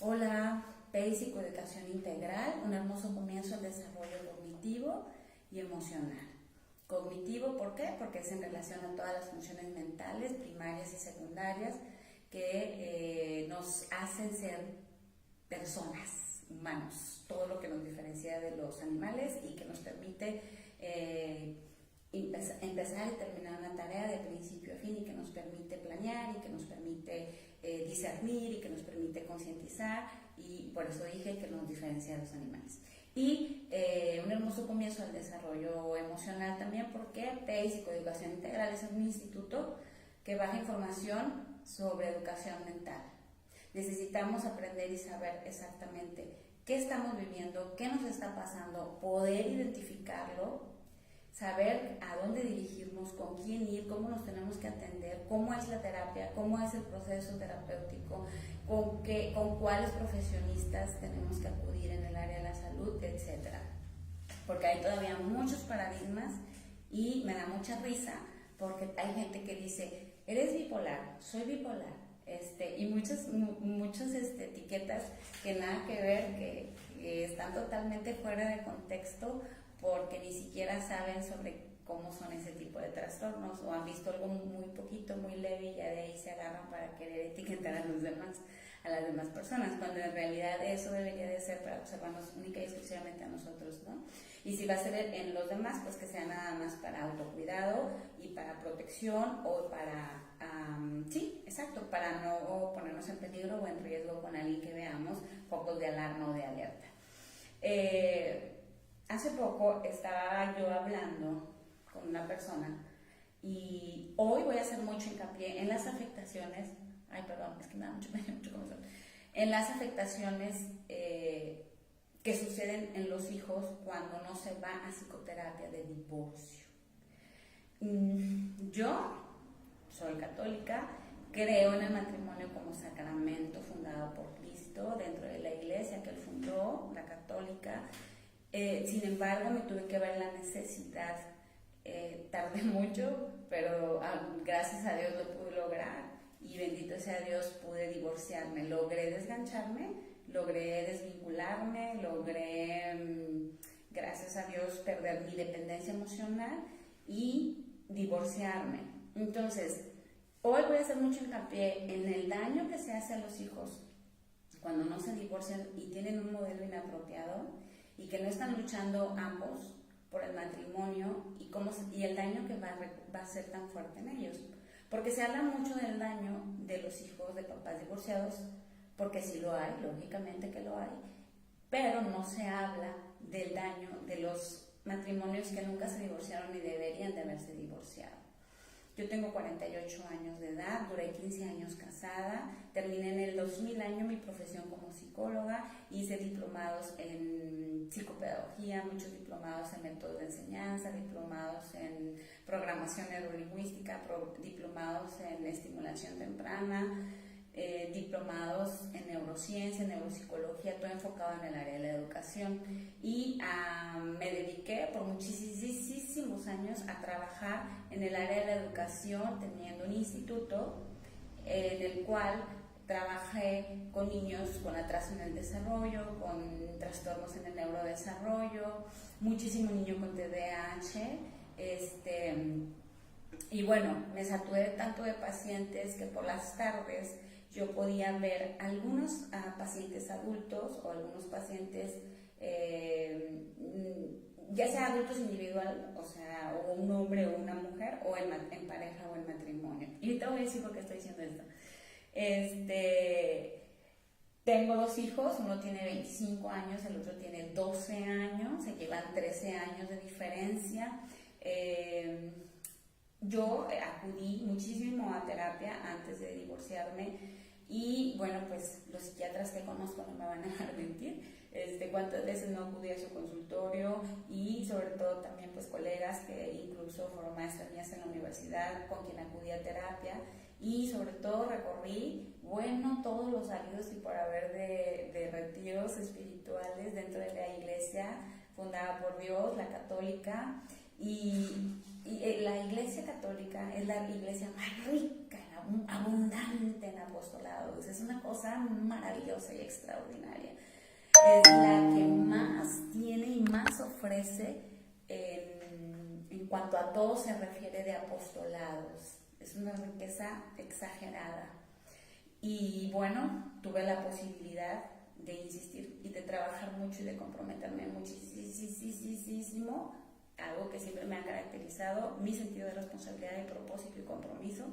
Hola, PEI Psicoeducación Integral, un hermoso comienzo al desarrollo cognitivo y emocional. Cognitivo, ¿por qué? Porque es en relación a todas las funciones mentales, primarias y secundarias, que nos hacen ser personas, humanos, todo lo que nos diferencia de los animales y que nos permite empezar y terminar una tarea de principio a fin y que nos permite planear y que nos permite discernir y que nos permite concientizar, y por eso dije que nos diferencia de los animales. Y un hermoso comienzo al desarrollo emocional también, porque PEI Psicoeducación Integral es un instituto que baja información sobre educación mental. Necesitamos aprender y saber exactamente qué estamos viviendo, qué nos está pasando, poder identificarlo, saber a dónde dirigirnos, con quién ir, cómo nos tenemos que atender, cómo es la terapia, cómo es el proceso terapéutico, con cuáles profesionistas tenemos que acudir en el área de la salud, etc. Porque hay todavía muchos paradigmas y me da mucha risa porque hay gente que dice, eres bipolar, soy bipolar. Y muchas etiquetas que nada que ver, que están totalmente fuera de contexto, porque ni siquiera saben sobre cómo son ese tipo de trastornos o han visto algo muy poquito, muy leve, y ya de ahí se agarran para querer etiquetar a los demás, a las demás personas, cuando en realidad eso debería de ser para observarnos única y exclusivamente a nosotros, ¿no? Y si va a ser en los demás, pues que sea nada más para autocuidado y para protección o para, sí, exacto, para no ponernos en peligro o en riesgo con alguien que veamos, focos de alarma o de alerta. Hace poco estaba yo hablando con una persona y hoy voy a hacer mucho hincapié en las afectaciones, es que me da mucho comezón, en las afectaciones que suceden en los hijos cuando no se va a psicoterapia de divorcio. Yo soy católica, creo en el matrimonio como sacramento fundado por Cristo dentro de la iglesia que él fundó, la católica. Sin embargo, me tuve que ver la necesidad, tardé mucho, pero gracias a Dios lo pude lograr y bendito sea Dios, pude divorciarme, logré desgancharme, logré desvincularme, logré, gracias a Dios, perder mi dependencia emocional y divorciarme. Entonces, hoy voy a hacer mucho hincapié en el daño que se hace a los hijos cuando no se divorcian y tienen un modelo inapropiado y que no están luchando ambos por el matrimonio y el daño que va a ser tan fuerte en ellos. Porque se habla mucho del daño de los hijos de papás divorciados, porque sí lo hay, lógicamente que lo hay, pero no se habla del daño de los matrimonios que nunca se divorciaron y deberían de haberse divorciado. Yo tengo 48 años de edad, duré 15 años casada, terminé en el 2000 año mi profesión como psicóloga, hice diplomados en psicopedagogía, muchos diplomados en métodos de enseñanza, diplomados en programación neurolingüística, diplomados en estimulación temprana, diplomados en neurociencia, neuropsicología, todo enfocado en el área de la educación, y me dediqué por muchísimos años a trabajar en el área de la educación, teniendo un instituto en el cual trabajé con niños con atraso en el desarrollo, con trastornos en el neurodesarrollo, muchísimo niño con TDAH, y bueno, me saturé tanto de pacientes que por las tardes yo podía ver algunos pacientes adultos o algunos pacientes, ya sea adultos individual, o sea, o un hombre o una mujer, o en pareja o en matrimonio. Y ahorita voy a decir por qué estoy diciendo esto. Tengo dos hijos, uno tiene 25 años, el otro tiene 12 años, se llevan 13 años de diferencia. Yo acudí muchísimo a terapia antes de divorciarme y bueno, pues los psiquiatras que conozco no me van a dejar mentir, cuántas veces no acudí a su consultorio, y sobre todo también pues colegas que incluso fueron maestras mías en la universidad con quien acudí a terapia, y sobre todo recorrí, bueno, todos los habidos y por haber de retiros espirituales dentro de la iglesia fundada por Dios, la católica, y la Iglesia Católica es la iglesia más rica, abundante en apostolados. Es una cosa maravillosa y extraordinaria. Es la que más tiene y más ofrece en cuanto a todo se refiere de apostolados. Es una riqueza exagerada. Y bueno, tuve la posibilidad de insistir y de trabajar mucho y de comprometerme muchísimo, algo que siempre me ha caracterizado, mi sentido de responsabilidad y propósito y compromiso.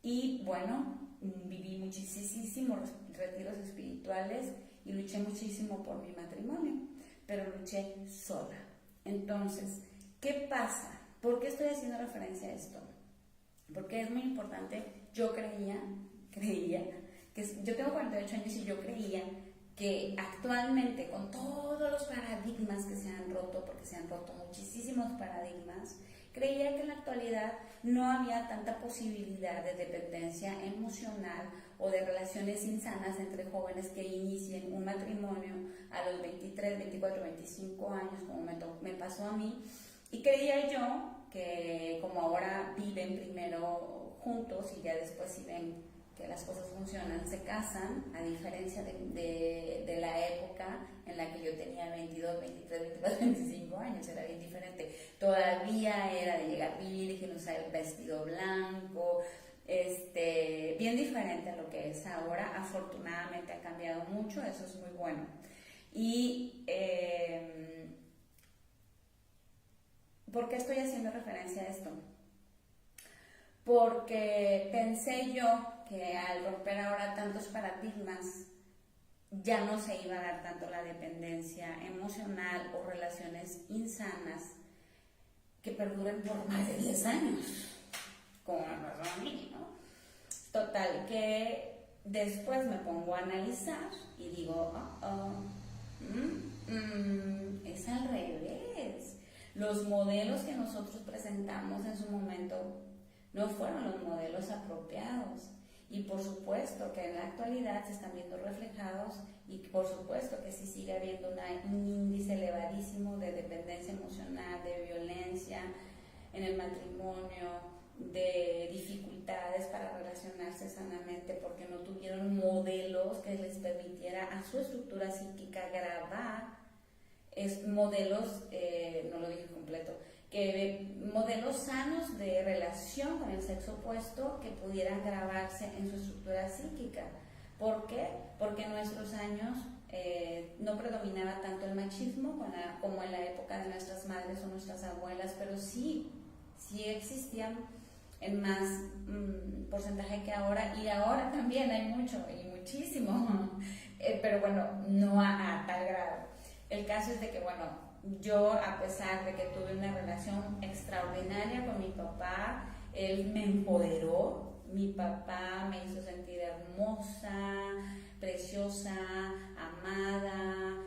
Y bueno, viví muchísimos retiros espirituales y luché muchísimo por mi matrimonio, pero luché sola. Entonces, ¿qué pasa? ¿Por qué estoy haciendo referencia a esto? Porque es muy importante. Yo creía que yo tengo 48 años y yo creía que actualmente, con todos los paradigmas que se han roto, porque se han roto muchísimos paradigmas, creía que en la actualidad no había tanta posibilidad de dependencia emocional o de relaciones insanas entre jóvenes que inicien un matrimonio a los 23, 24, 25 años, como me pasó a mí. Y creía yo que como ahora viven primero juntos y ya después si ven que las cosas funcionan, se casan, a diferencia de la época en la que yo tenía 22, 23, 24, 25 años, era bien diferente. Todavía era de llegar virgen, usar el vestido blanco, bien diferente a lo que es ahora. Afortunadamente ha cambiado mucho, eso es muy bueno. Y ¿por qué estoy haciendo referencia a esto? Porque pensé yo que al romper ahora tantos paradigmas ya no se iba a dar tanto la dependencia emocional o relaciones insanas que perduren por más de 10 años, como me pasó a mí, ¿no? Total, que después me pongo a analizar y digo, es al revés. Los modelos que nosotros presentamos en su momento no fueron los modelos apropiados. Y por supuesto que en la actualidad se están viendo reflejados y por supuesto que sí sigue habiendo un índice elevadísimo de dependencia emocional, de violencia en el matrimonio, de dificultades para relacionarse sanamente porque no tuvieron modelos que les permitiera a su estructura psíquica grabar modelos, no lo dije completo, modelos sanos de relación con el sexo opuesto que pudieran grabarse en su estructura psíquica. ¿Por qué? Porque en nuestros años no predominaba tanto el machismo como en la época de nuestras madres o nuestras abuelas, pero sí existían en más porcentaje que ahora, y ahora también hay mucho y muchísimo, pero bueno, no a tal grado. El caso es de que, bueno, yo, a pesar de que tuve una relación extraordinaria con mi papá, él me empoderó. Mi papá me hizo sentir hermosa, preciosa, amada.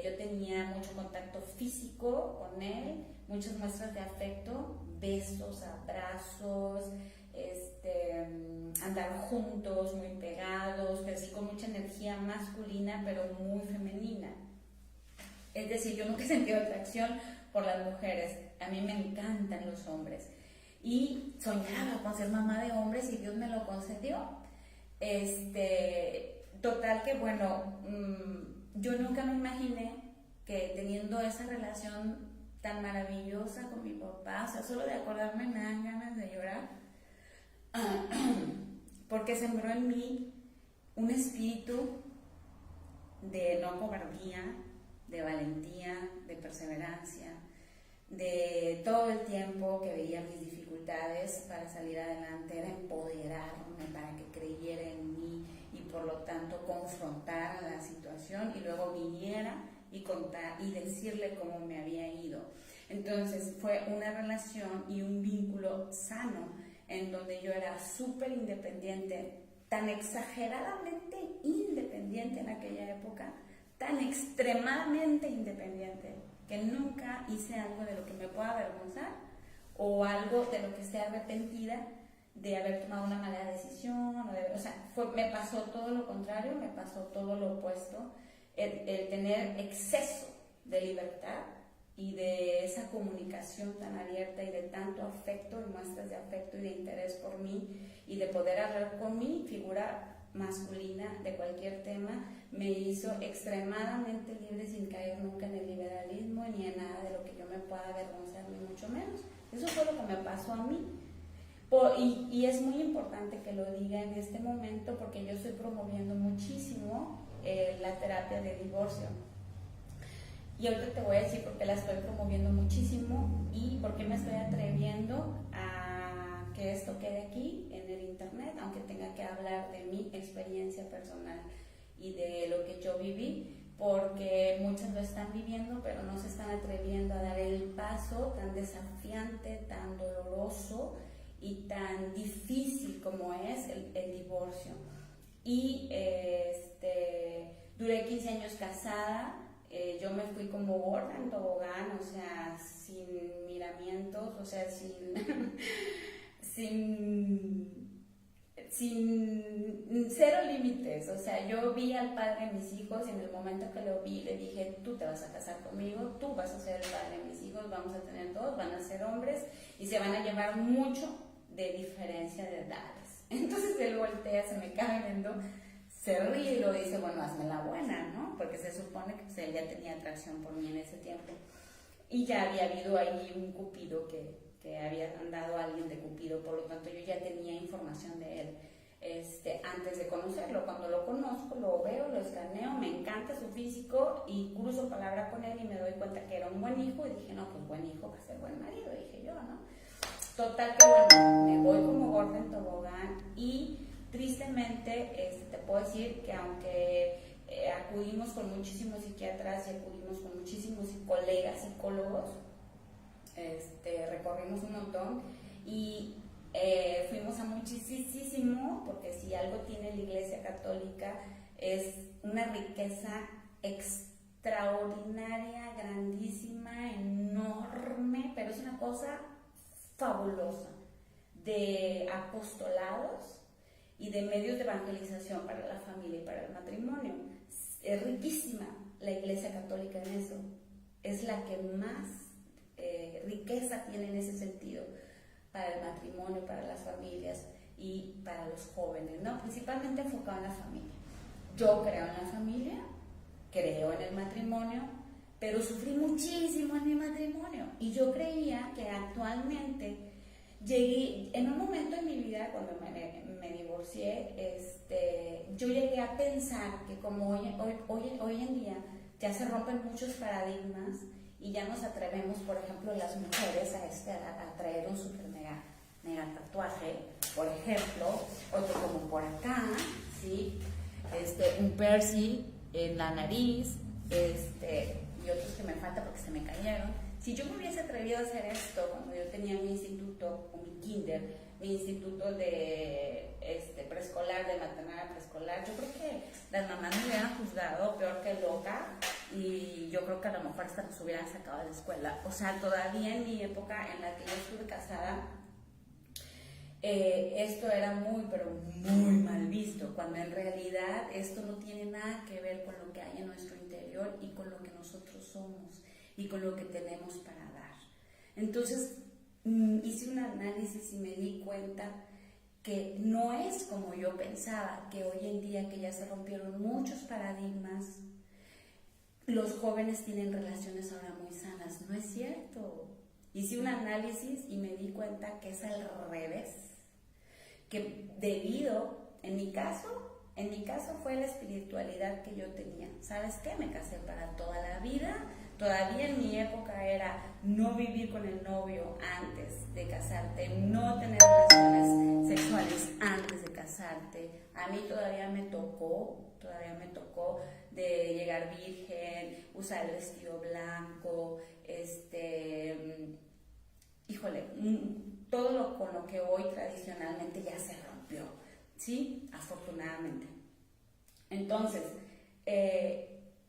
Yo tenía mucho contacto físico con él, muchas muestras de afecto, besos, abrazos, andar juntos, muy pegados, pero sí con mucha energía masculina, pero muy femenina. Es decir, yo nunca he sentido atracción por las mujeres. A mí me encantan los hombres. Y soñaba con ser mamá de hombres y Dios me lo concedió. Total que, bueno, yo nunca me imaginé que teniendo esa relación tan maravillosa con mi papá, o sea, solo de acordarme me dan ganas de llorar, porque sembró en mí un espíritu de no cobardía, de valentía, de perseverancia, de todo el tiempo que veía mis dificultades para salir adelante, era empoderarme para que creyera en mí y por lo tanto confrontara la situación y luego viniera y contar y decirle cómo me había ido. Entonces fue una relación y un vínculo sano en donde yo era súper independiente, tan exageradamente independiente en aquella época, tan extremadamente independiente que nunca hice algo de lo que me pueda avergonzar o algo de lo que esté arrepentida de haber tomado una mala decisión. Me pasó todo lo contrario, me pasó todo lo opuesto. El tener exceso de libertad y de esa comunicación tan abierta y de tanto afecto y muestras de afecto y de interés por mí y de poder hablar con mi figura masculina de cualquier tema, me hizo extremadamente libre sin caer nunca en el liberalismo ni en nada de lo que yo me pueda avergonzar, ni mucho menos. Eso fue lo que me pasó a mí. Y es muy importante que lo diga en este momento porque yo estoy promoviendo muchísimo la terapia de divorcio. Y ahorita te voy a decir por qué la estoy promoviendo muchísimo y por qué me estoy atreviendo a que esto quede aquí en el internet, aunque tenga que hablar de mi experiencia personal y de lo que yo viví, porque muchos lo están viviendo, pero no se están atreviendo a dar el paso tan desafiante, tan doloroso y tan difícil como es el divorcio. Y duré 15 años casada. Yo me fui como gorda en tobogán, o sea, sin miramientos, o sea, sin cero límites. O sea, yo vi al padre de mis hijos y en el momento que lo vi le dije, tú te vas a casar conmigo, tú vas a ser el padre de mis hijos, vamos a tener todos, van a ser hombres y se van a llevar mucho de diferencia de edades. Entonces él voltea, se me cae viendo, se ríe y lo dice, bueno, hazme la buena, ¿no? Porque se supone que pues, él ya tenía atracción por mí en ese tiempo. Y ya había habido ahí un cupido que había andado a alguien de cupido, por lo tanto yo ya tenía información de él antes de conocerlo. Cuando lo conozco, lo veo, lo escaneo, me encanta su físico y cruzo palabra con él y me doy cuenta que era un buen hijo y dije, no, pues buen hijo va a ser buen marido, dije yo, ¿no? Total que bueno, me voy como gorda en tobogán y tristemente te puedo decir que aunque acudimos con muchísimos psiquiatras y acudimos con muchísimos colegas psicólogos, recorrimos un montón y fuimos a muchísimo, porque si algo tiene la Iglesia Católica es una riqueza extraordinaria, grandísima, enorme, pero es una cosa fabulosa de apostolados y de medios de evangelización para la familia y para el matrimonio. Es riquísima la Iglesia Católica en eso. Es la que más riqueza tiene en ese sentido para el matrimonio, para las familias y para los jóvenes, ¿no? Principalmente enfocado en la familia. Yo creo en la familia, creo en el matrimonio, pero sufrí muchísimo en mi matrimonio y yo creía que actualmente llegué, en un momento en mi vida cuando me divorcié, yo llegué a pensar que como hoy en día ya se rompen muchos paradigmas y ya nos atrevemos, por ejemplo, las mujeres a traer un super mega tatuaje, por ejemplo, otro como por acá, ¿sí? Un piercing en la nariz, y otros que me faltan porque se me cayeron. Si yo me hubiese atrevido a hacer esto cuando yo tenía mi instituto o mi kinder, mi instituto de preescolar, de maternal preescolar, yo creo que las mamás me hubieran juzgado peor que loca y yo creo que a lo mejor hasta nos hubieran sacado de la escuela. O sea, todavía en mi época en la que yo estuve casada, esto era muy, pero muy mal visto, cuando en realidad esto no tiene nada que ver con lo que hay en nuestro interior y con lo que nosotros somos y con lo que tenemos para dar. Entonces hice un análisis y me di cuenta que no es como yo pensaba, que hoy en día que ya se rompieron muchos paradigmas, los jóvenes tienen relaciones ahora muy sanas. No es cierto. Hice un análisis y me di cuenta que es al revés, que en mi caso fue la espiritualidad que yo tenía. ¿Sabes qué? Me casé para toda la vida. Todavía en mi época era no vivir con el novio antes de casarte, no tener relaciones sexuales antes de casarte. A mí todavía me tocó de llegar virgen, usar el vestido blanco, todo con lo que hoy tradicionalmente ya se rompió, ¿sí? Afortunadamente. Entonces,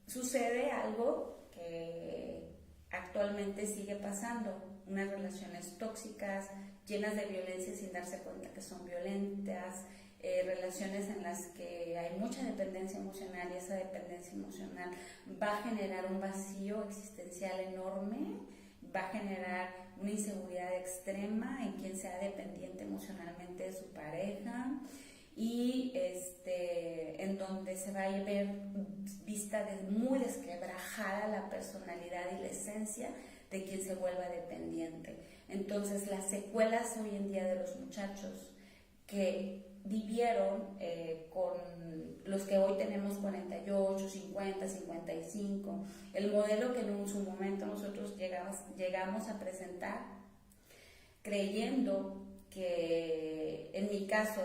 sucede algo que actualmente sigue pasando, unas relaciones tóxicas, llenas de violencia sin darse cuenta que son violentas, relaciones en las que hay mucha dependencia emocional, y esa dependencia emocional va a generar un vacío existencial enorme, va a generar una inseguridad extrema en quien sea dependiente emocionalmente de su pareja, y en donde se va a ver vista muy desquebrajada la personalidad y la esencia de quien se vuelva dependiente. Entonces, las secuelas hoy en día de los muchachos que vivieron con los que hoy tenemos 48, 50, 55, el modelo que en su momento nosotros llegamos a presentar, creyendo que, en mi caso,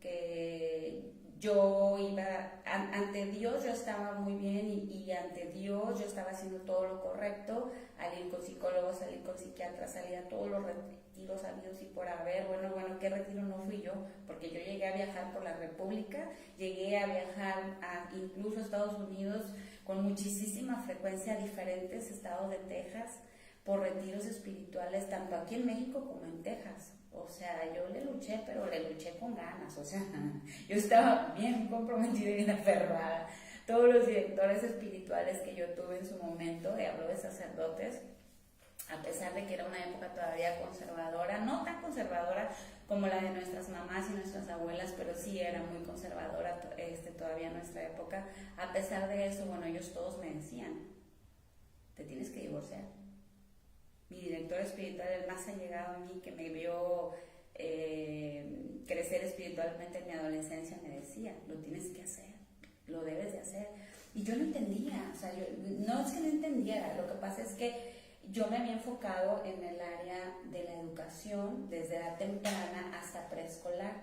que yo iba, ante Dios yo estaba muy bien, y ante Dios yo estaba haciendo todo lo correcto, al ir con psicólogos, al ir con psiquiatras, salía a todos los retiros habidos y por haber. Bueno, ¿qué retiro no fui yo? Porque yo llegué a viajar por la República, llegué a viajar incluso a Estados Unidos con muchísima frecuencia a diferentes estados de Texas por retiros espirituales, tanto aquí en México como en Texas. O sea, yo le luché, pero le luché con ganas. O sea, yo estaba bien comprometida y bien aferrada. Todos los directores espirituales que yo tuve en su momento, hablo de sacerdotes, a pesar de que era una época todavía conservadora, no tan conservadora como la de nuestras mamás y nuestras abuelas, pero sí era muy conservadora todavía en nuestra época. A pesar de eso, bueno, ellos todos me decían, te tienes que divorciar. Mi director espiritual, el más allegado a mí, que me vio crecer espiritualmente en mi adolescencia, me decía, lo tienes que hacer, lo debes de hacer. Y yo no entendía, o sea, no es que no entendiera, lo que pasa es que yo me había enfocado en el área de la educación desde edad temprana hasta preescolar,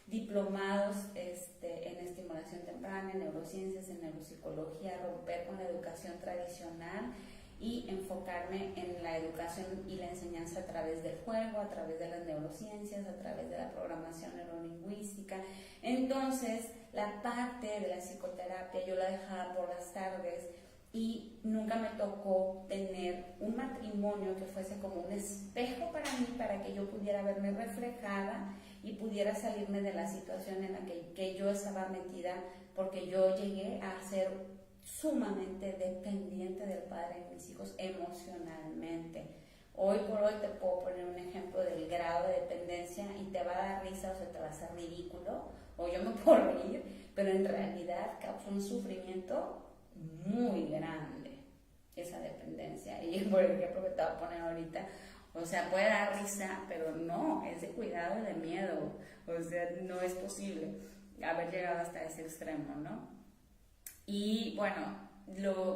diplomados en estimulación temprana, en neurociencias, en neuropsicología, romper con la educación tradicional y enfocarme en la educación y la enseñanza a través del juego, a través de las neurociencias, a través de la programación neurolingüística. Entonces, la parte de la psicoterapia yo la dejaba por las tardes, y nunca me tocó tener un matrimonio que fuese como un espejo para mí, para que yo pudiera verme reflejada y pudiera salirme de la situación en la que yo estaba metida, porque yo llegué a ser sumamente dependiente del padre de mis hijos emocionalmente. Hoy por hoy te puedo poner un ejemplo del grado de dependencia y te va a dar risa o se te va a hacer ridículo, o yo me puedo reír, pero en realidad causa un sufrimiento muy grande esa dependencia. Y por ejemplo que te voy a poner ahorita, o sea, puede dar risa, pero no, es de cuidado y de miedo. O sea, no es posible haber llegado hasta ese extremo, ¿no? Y bueno,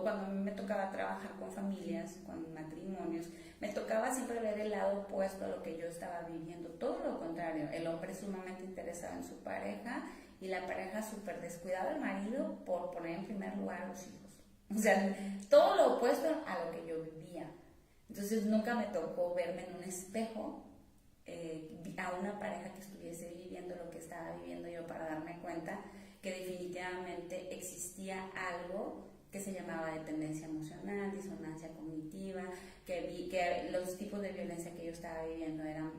cuando a mí me tocaba trabajar con familias, con matrimonios, me tocaba siempre ver el lado opuesto a lo que yo estaba viviendo. Todo lo contrario, el hombre sumamente interesado en su pareja y la pareja súper descuidada del marido por poner en primer lugar a los hijos. O sea, todo lo opuesto a lo que yo vivía. Entonces nunca me tocó verme en un espejo a una pareja que estuviese viviendo lo que estaba viviendo yo, para darme cuenta que definitivamente existía algo que se llamaba dependencia emocional, disonancia cognitiva, que los tipos de violencia que yo estaba viviendo eran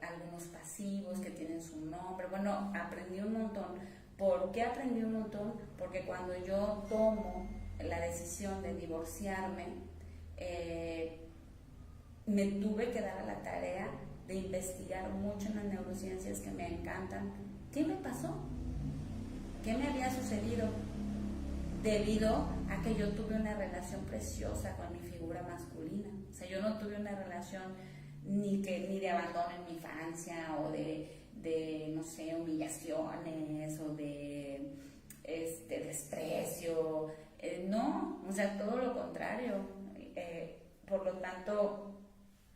algunos pasivos que tienen su nombre. Bueno, aprendí un montón. ¿Por qué aprendí un montón? Porque cuando yo tomo la decisión de divorciarme, me tuve que dar a la tarea de investigar mucho en las neurociencias, que me encantan. ¿Qué me pasó? ¿Qué me había sucedido? Debido a que yo tuve una relación preciosa con mi figura masculina. O sea, yo no tuve una relación ni de abandono en mi infancia, o de no sé, humillaciones, o de desprecio. No, o sea, todo lo contrario. Por lo tanto,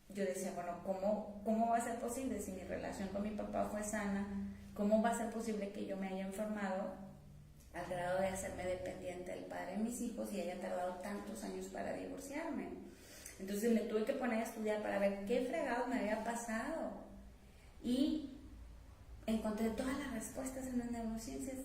yo decía, bueno, ¿cómo va a ser posible si mi relación con mi papá fue sana? ¿Cómo va a ser posible que yo me haya enfermado al grado de hacerme dependiente del padre de mis hijos y haya tardado tantos años para divorciarme? Entonces me tuve que poner a estudiar para ver qué fregado me había pasado, y encontré todas las respuestas en las neurociencias,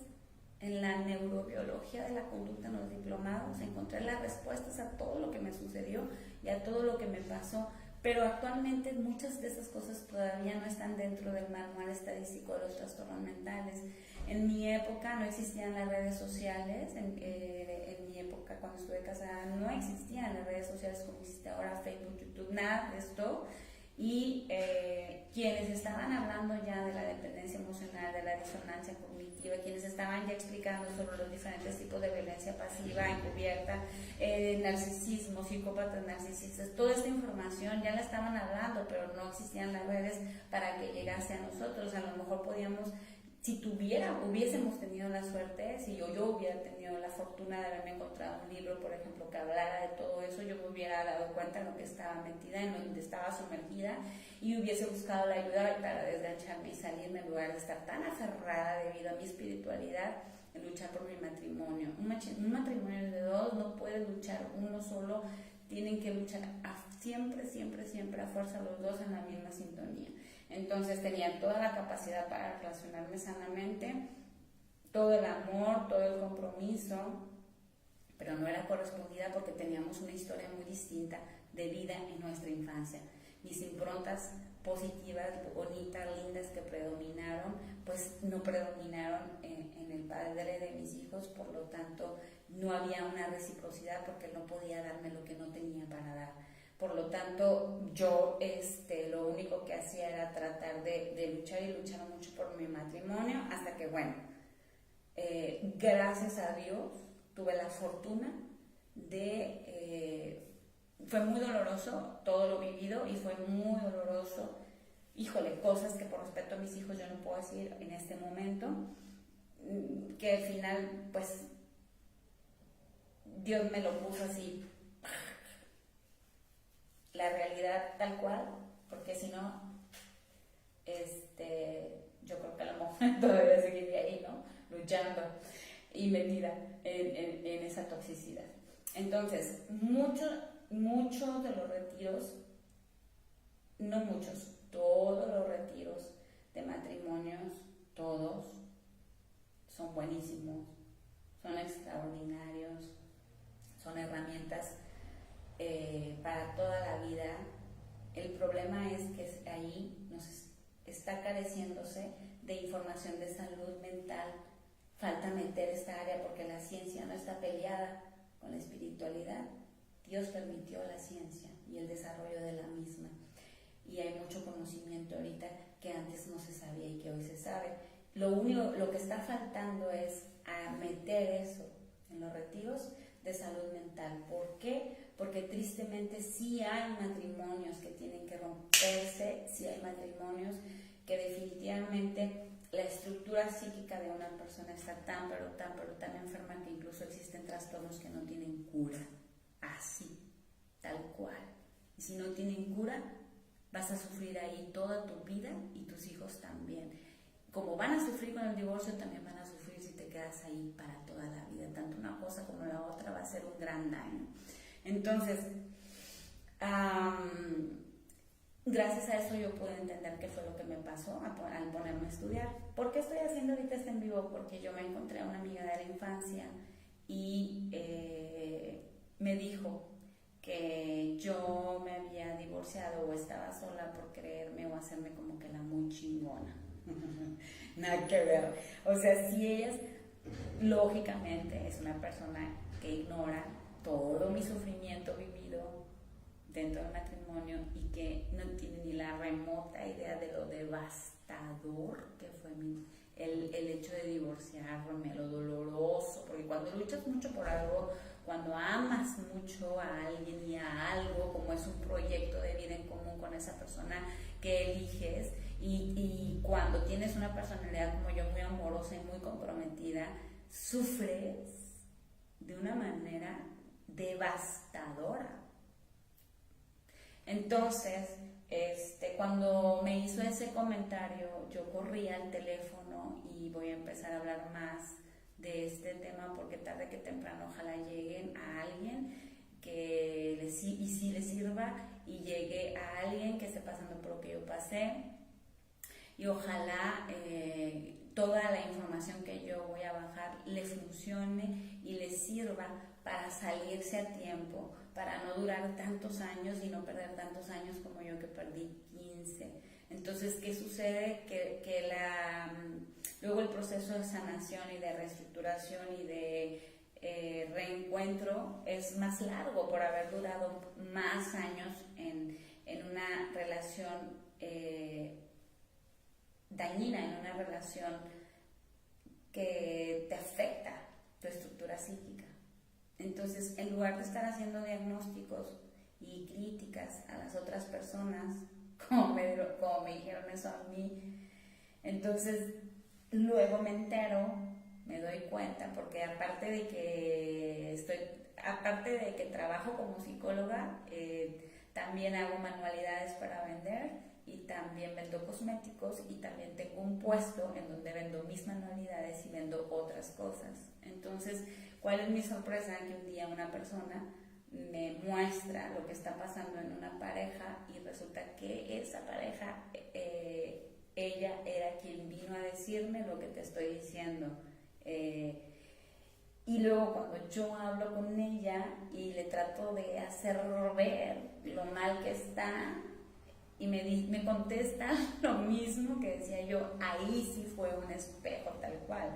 en la neurobiología de la conducta, en los diplomados. Encontré las respuestas a todo lo que me sucedió y a todo lo que me pasó, pero actualmente muchas de esas cosas todavía no están dentro del manual estadístico de los trastornos mentales. En mi época no existían las redes sociales, en mi época cuando estuve casada no existían las redes sociales como existe ahora, Facebook, YouTube, nada de esto. Y quienes estaban hablando ya de la dependencia emocional, de la disonancia cognitiva, quienes estaban ya explicando sobre los diferentes tipos de violencia pasiva, encubierta, narcisismo, psicópatas narcisistas, toda esta información ya la estaban hablando, pero no existían las redes para que llegase a nosotros. A lo mejor podíamos, si hubiésemos tenido la suerte, si yo hubiera tenido la fortuna de haberme encontrado un libro, por ejemplo, que hablara de todo eso, yo me hubiera dado cuenta en lo que estaba metida, en donde estaba sumergida, y hubiese buscado la ayuda para desgancharme y salirme en lugar de estar tan aferrada debido a mi espiritualidad en luchar por mi matrimonio. Un matrimonio de dos no puede luchar uno solo, tienen que luchar siempre, siempre, siempre a fuerza los dos en la misma sintonía. Entonces tenía toda la capacidad para relacionarme sanamente, todo el amor, todo el compromiso, pero no era correspondida porque teníamos una historia muy distinta de vida en nuestra infancia. Mis improntas positivas, bonitas, lindas que predominaron, pues no predominaron en el padre de mis hijos, por lo tanto no había una reciprocidad porque él no podía darme lo que no tenía para dar. Por lo tanto, yo lo único que hacía era tratar de luchar y luchar mucho por mi matrimonio, hasta que, bueno, gracias a Dios, tuve la fortuna fue muy doloroso todo lo vivido y fue muy doloroso, híjole, cosas que por respeto a mis hijos yo no puedo decir en este momento, que al final, pues, Dios me lo puso así, la realidad tal cual, porque si no, yo creo que a lo mejor todavía seguiría ahí, ¿no? Luchando y metida en esa toxicidad. Entonces, muchos de los retiros, no muchos, todos los retiros de matrimonios, todos, son buenísimos, son extraordinarios, son herramientas para toda la vida. El problema es que ahí nos está careciéndose de información de salud mental. Falta meter esta área porque la ciencia no está peleada con la espiritualidad. Dios permitió la ciencia y el desarrollo de la misma. Y hay mucho conocimiento ahorita que antes no se sabía y que hoy se sabe. Lo que está faltando es a meter eso en los retiros de salud mental. ¿Por qué? Porque tristemente sí hay matrimonios que tienen que romperse, sí hay matrimonios que definitivamente la estructura psíquica de una persona está tan enferma que incluso existen trastornos que no tienen cura, así, tal cual. Y si no tienen cura, vas a sufrir ahí toda tu vida y tus hijos también. Como van a sufrir con el divorcio, también van a sufrir si te quedas ahí para toda la vida. Tanto una cosa como la otra va a ser un gran daño. Entonces, gracias a eso yo pude entender qué fue lo que me pasó al ponerme a estudiar. ¿Por qué estoy haciendo ahorita este en vivo? Porque yo me encontré a una amiga de la infancia y me dijo que yo me había divorciado o estaba sola por creerme o hacerme como que la muy chingona. Nada que ver. O sea, si ella lógicamente es una persona que ignora todo mi sufrimiento vivido dentro del matrimonio y que no tiene ni la remota idea de lo devastador que fue el hecho de divorciarme, lo doloroso, porque cuando luchas mucho por algo, cuando amas mucho a alguien y a algo, como es un proyecto de vida en común con esa persona que eliges, y cuando tienes una personalidad como yo muy amorosa y muy comprometida, sufres de una manera devastadora. Entonces, cuando me hizo ese comentario, yo corrí al teléfono y voy a empezar a hablar más de este tema porque tarde que temprano ojalá lleguen a alguien y sí le sirva y llegue a alguien que esté pasando por lo que yo pasé y ojalá toda la información que yo voy a bajar le funcione y le sirva para salirse a tiempo, para no durar tantos años y no perder tantos años como yo que perdí 15. Entonces, ¿qué sucede? Luego el proceso de sanación y de reestructuración y de reencuentro es más largo por haber durado más años en una relación dañina, en una relación que te afecta tu estructura psíquica. Entonces, en lugar de estar haciendo diagnósticos y críticas a las otras personas, como me dijeron eso a mí, entonces luego me entero, me doy cuenta, porque aparte de que trabajo como psicóloga, también hago manualidades para vender y también vendo cosméticos y también tengo un puesto en donde vendo mis manualidades y vendo otras cosas. Entonces, ¿cuál es mi sorpresa? Que un día una persona me muestra lo que está pasando en una pareja y resulta que esa pareja, ella era quien vino a decirme lo que te estoy diciendo. Y luego cuando yo hablo con ella y le trato de hacer ver lo mal que está, y me contesta lo mismo que decía yo, ahí sí fue un espejo tal cual.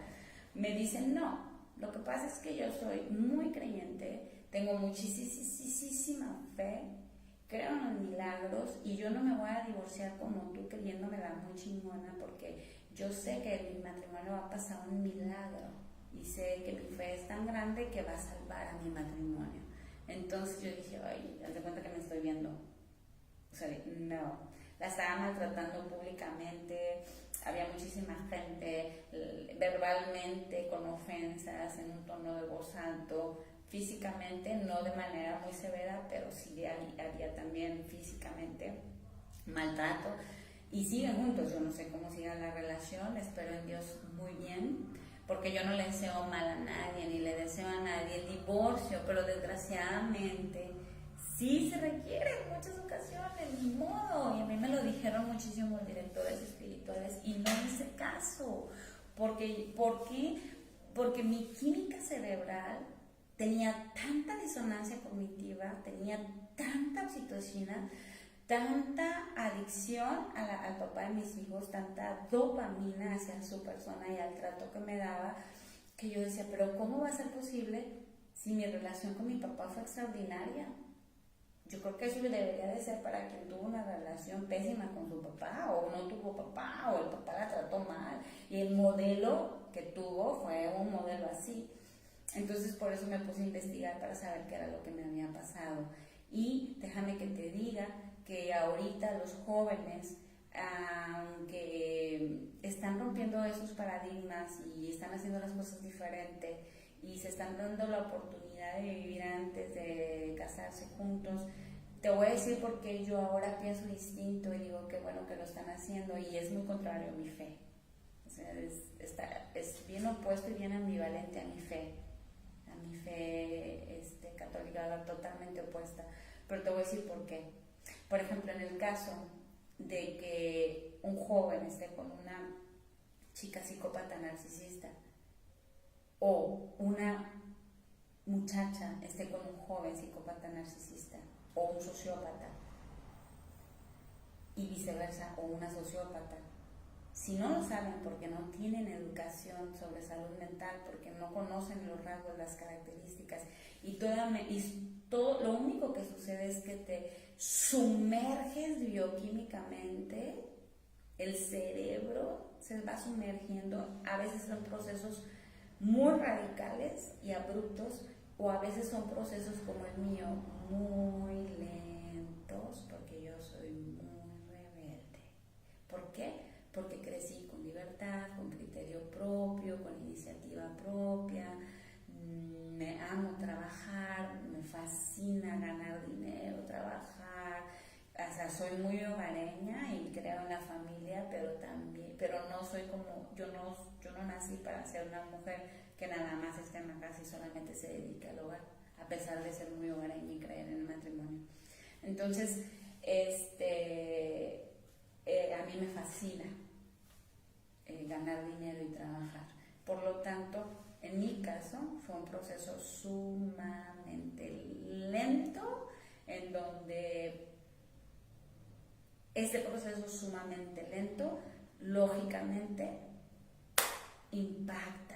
Me dicen, no, lo que pasa es que yo soy muy creyente, tengo muchísima fe, creo en los milagros y yo no me voy a divorciar como tú creyéndome la muy chingona, porque yo sé que en mi matrimonio va a pasar un milagro y sé que mi fe es tan grande que va a salvar a mi matrimonio. Entonces yo dije, ay, haz de cuenta que me estoy viendo. O sea, no, la estaba maltratando públicamente, había muchísima gente, verbalmente, con ofensas, en un tono de voz alto, físicamente, no de manera muy severa, pero sí había también físicamente maltrato. Y siguen juntos, yo no sé cómo siga la relación, espero en Dios muy bien, porque yo no le deseo mal a nadie, ni le deseo a nadie el divorcio, pero desgraciadamente sí se requiere en muchas ocasiones, ni modo. Y a mí me lo dijeron muchísimos directores espirituales y no hice caso. ¿Por qué? Porque mi química cerebral tenía tanta disonancia cognitiva, tenía tanta oxitocina, tanta adicción al papá de mis hijos, tanta dopamina hacia su persona y al trato que me daba, que yo decía, pero ¿cómo va a ser posible si mi relación con mi papá fue extraordinaria? Yo creo que eso debería de ser para quien tuvo una relación pésima con su papá, o no tuvo papá, o el papá la trató mal, y el modelo que tuvo fue un modelo así. Entonces por eso me puse a investigar para saber qué era lo que me había pasado. Y déjame que te diga que ahorita los jóvenes, que están rompiendo esos paradigmas y están haciendo las cosas diferentes y se están dando la oportunidad de vivir antes de casarse juntos, te voy a decir por qué yo ahora pienso distinto y digo que bueno que lo están haciendo, y es muy contrario a mi fe. O sea, es bien opuesto y bien ambivalente a mi fe católica, totalmente opuesta. Pero te voy a decir por qué. Por ejemplo, en el caso de que un joven esté con una chica psicópata narcisista, o una muchacha esté con un joven psicópata narcisista o un sociópata, y viceversa, o una sociópata, si no lo saben porque no tienen educación sobre salud mental, porque no conocen los rasgos, las características, y todo lo único que sucede es que te sumerges bioquímicamente, el cerebro se va sumergiendo. A veces son procesos muy radicales y abruptos, o a veces son procesos como el mío, muy lentos, porque yo soy muy rebelde. ¿Por qué? Porque crecí con libertad, con criterio propio, con iniciativa propia, me amo trabajar, me fascina ganar dinero, trabajar, o sea, soy muy hogareña y creo en la familia, pero no soy como, yo no nací para ser una mujer que nada más esté en la casa y solamente se dedique al hogar, a pesar de ser muy hogareña y creer en el matrimonio. Entonces, a mí me fascina ganar dinero y trabajar. Por lo tanto, En mi caso fue un proceso sumamente lento, en donde este proceso sumamente lento, lógicamente, impactó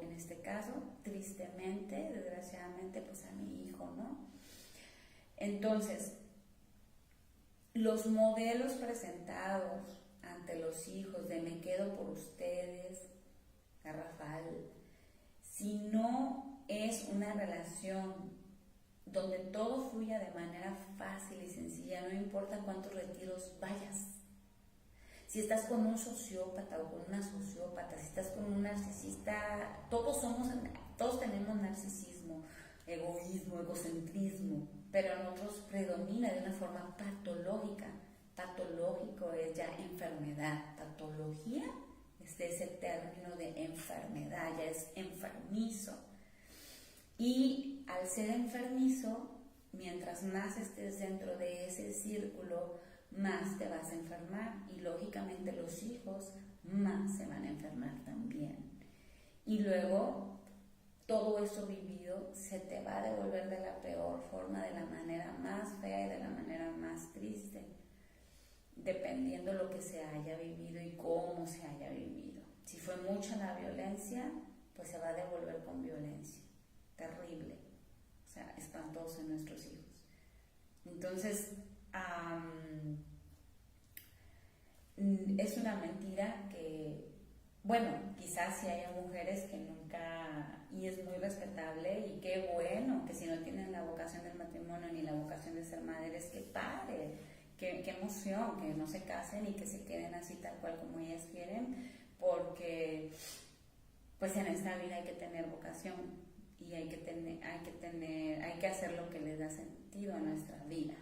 en este caso, tristemente, desgraciadamente, pues a mi hijo, ¿no? Entonces, los modelos presentados ante los hijos de me quedo por ustedes, garrafal, si no es una relación donde todo fluya de manera fácil y sencilla, no importa cuántos retiros vayas. Si estás con un sociópata o con una sociópata, si estás con un narcisista, todos tenemos narcisismo, egoísmo, egocentrismo, pero en nosotros predomina de una forma patológica. Patológico es ya enfermedad. Patología es ese término de enfermedad, ya es enfermizo. Y al ser enfermizo, mientras más estés dentro de ese círculo, más te vas a enfermar, y lógicamente los hijos más se van a enfermar también. Y luego todo eso vivido se te va a devolver de la peor forma, de la manera más fea y de la manera más triste, dependiendo lo que se haya vivido y cómo se haya vivido. Si fue mucha la violencia, pues se va a devolver con violencia. Terrible, o sea, espantoso en nuestros hijos. Entonces, es una mentira que, bueno, quizás sí haya mujeres que nunca, y es muy respetable, y qué bueno, que si no tienen la vocación del matrimonio ni la vocación de ser madres, qué padre, qué emoción, que no se casen y que se queden así tal cual como ellas quieren, porque pues en esta vida hay que tener vocación. Y hay que hacer lo que le da sentido a nuestra vida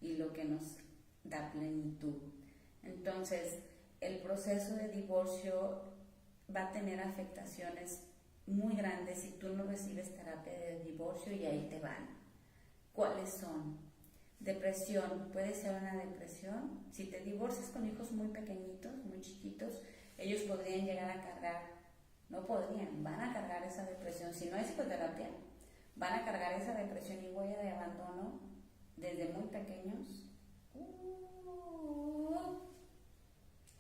y lo que nos da plenitud. Entonces, el proceso de divorcio va a tener afectaciones muy grandes si tú no recibes terapia de divorcio, y ahí te van. ¿Cuáles son? Depresión, puede ser una depresión. Si te divorcias con hijos muy pequeñitos, muy chiquitos, ellos podrían llegar a cargar. No podrían, van a cargar esa depresión. Si no hay psicoterapia, van a cargar esa depresión y huella de abandono desde muy pequeños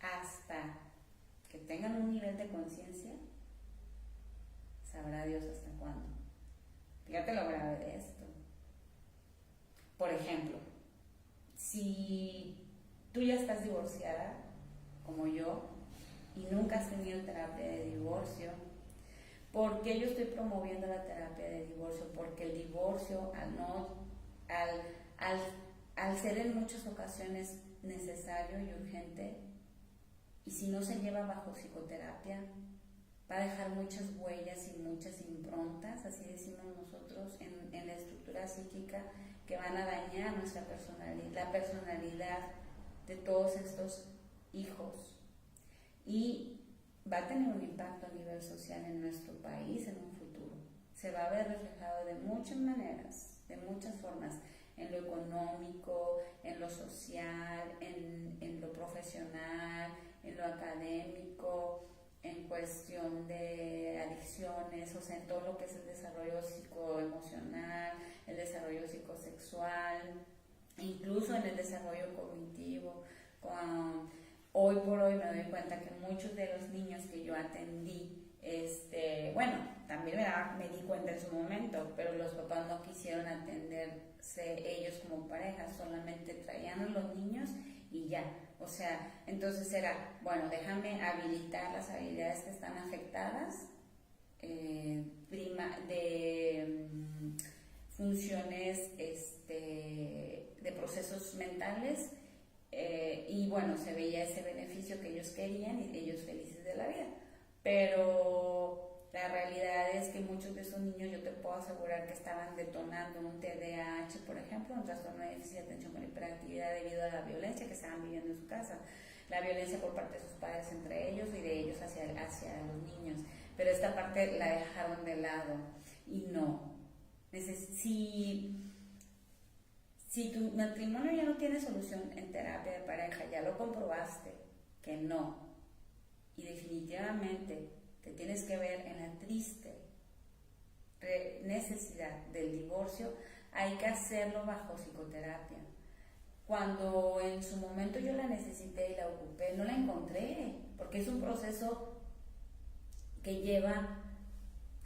hasta que tengan un nivel de conciencia. Sabrá Dios hasta cuándo. Fíjate lo grave de esto. Por ejemplo, si tú ya estás divorciada, como yo, y nunca has tenido terapia de divorcio, ¿por qué yo estoy promoviendo la terapia de divorcio? Porque el divorcio, al ser en muchas ocasiones necesario y urgente, y si no se lleva bajo psicoterapia, va a dejar muchas huellas y muchas improntas, así decimos nosotros, en la estructura psíquica, que van a dañar nuestra personalidad, la personalidad de todos estos hijos. Y va a tener un impacto a nivel social en nuestro país en un futuro. Se va a ver reflejado de muchas maneras, de muchas formas, en lo económico, en lo social, en lo profesional, en lo académico, en cuestión de adicciones, o sea, en todo lo que es el desarrollo psicoemocional, el desarrollo psicosexual, incluso en el desarrollo cognitivo. Hoy por hoy me doy cuenta que muchos de los niños que yo atendí, bueno, también me di cuenta en su momento, pero los papás no quisieron atenderse ellos como pareja, solamente traían a los niños y ya. O sea, entonces era, bueno, déjame habilitar las habilidades que están afectadas, de funciones de procesos mentales, y bueno, se veía ese beneficio que ellos querían y ellos felices de la vida. Pero la realidad es que muchos de esos niños, yo te puedo asegurar que estaban detonando un TDAH, por ejemplo, un trastorno de déficit de atención con hiperactividad debido a la violencia que estaban viviendo en su casa, la violencia por parte de sus padres entre ellos y de ellos hacia los niños. Pero esta parte la dejaron de lado. Y no, si tu matrimonio ya no tiene solución en terapia de pareja, ya lo comprobaste que no, y definitivamente te tienes que ver sentiste necesidad del divorcio, hay que hacerlo bajo psicoterapia. Cuando en su momento yo la necesité y la ocupé, no la encontré, porque es un proceso que lleva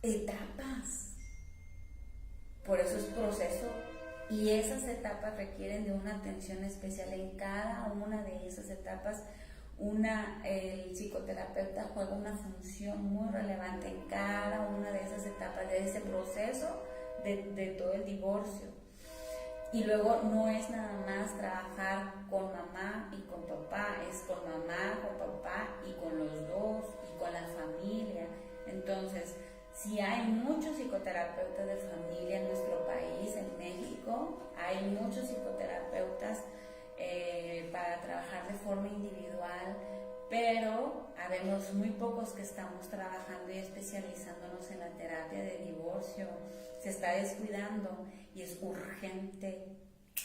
etapas. Por eso es proceso, y esas etapas requieren de una atención especial en cada una de esas etapas. El psicoterapeuta juega una función muy relevante en cada una de esas etapas de ese proceso de todo el divorcio. Y luego no es nada más trabajar con mamá y con papá, es con mamá, con papá y con los dos y con la familia. Entonces, si hay muchos psicoterapeutas de familia en nuestro país, en México, hay muchos psicoterapeutas para trabajar de forma individual, pero habemos muy pocos que estamos trabajando y especializándonos en la terapia de divorcio. Se está descuidando y es urgente,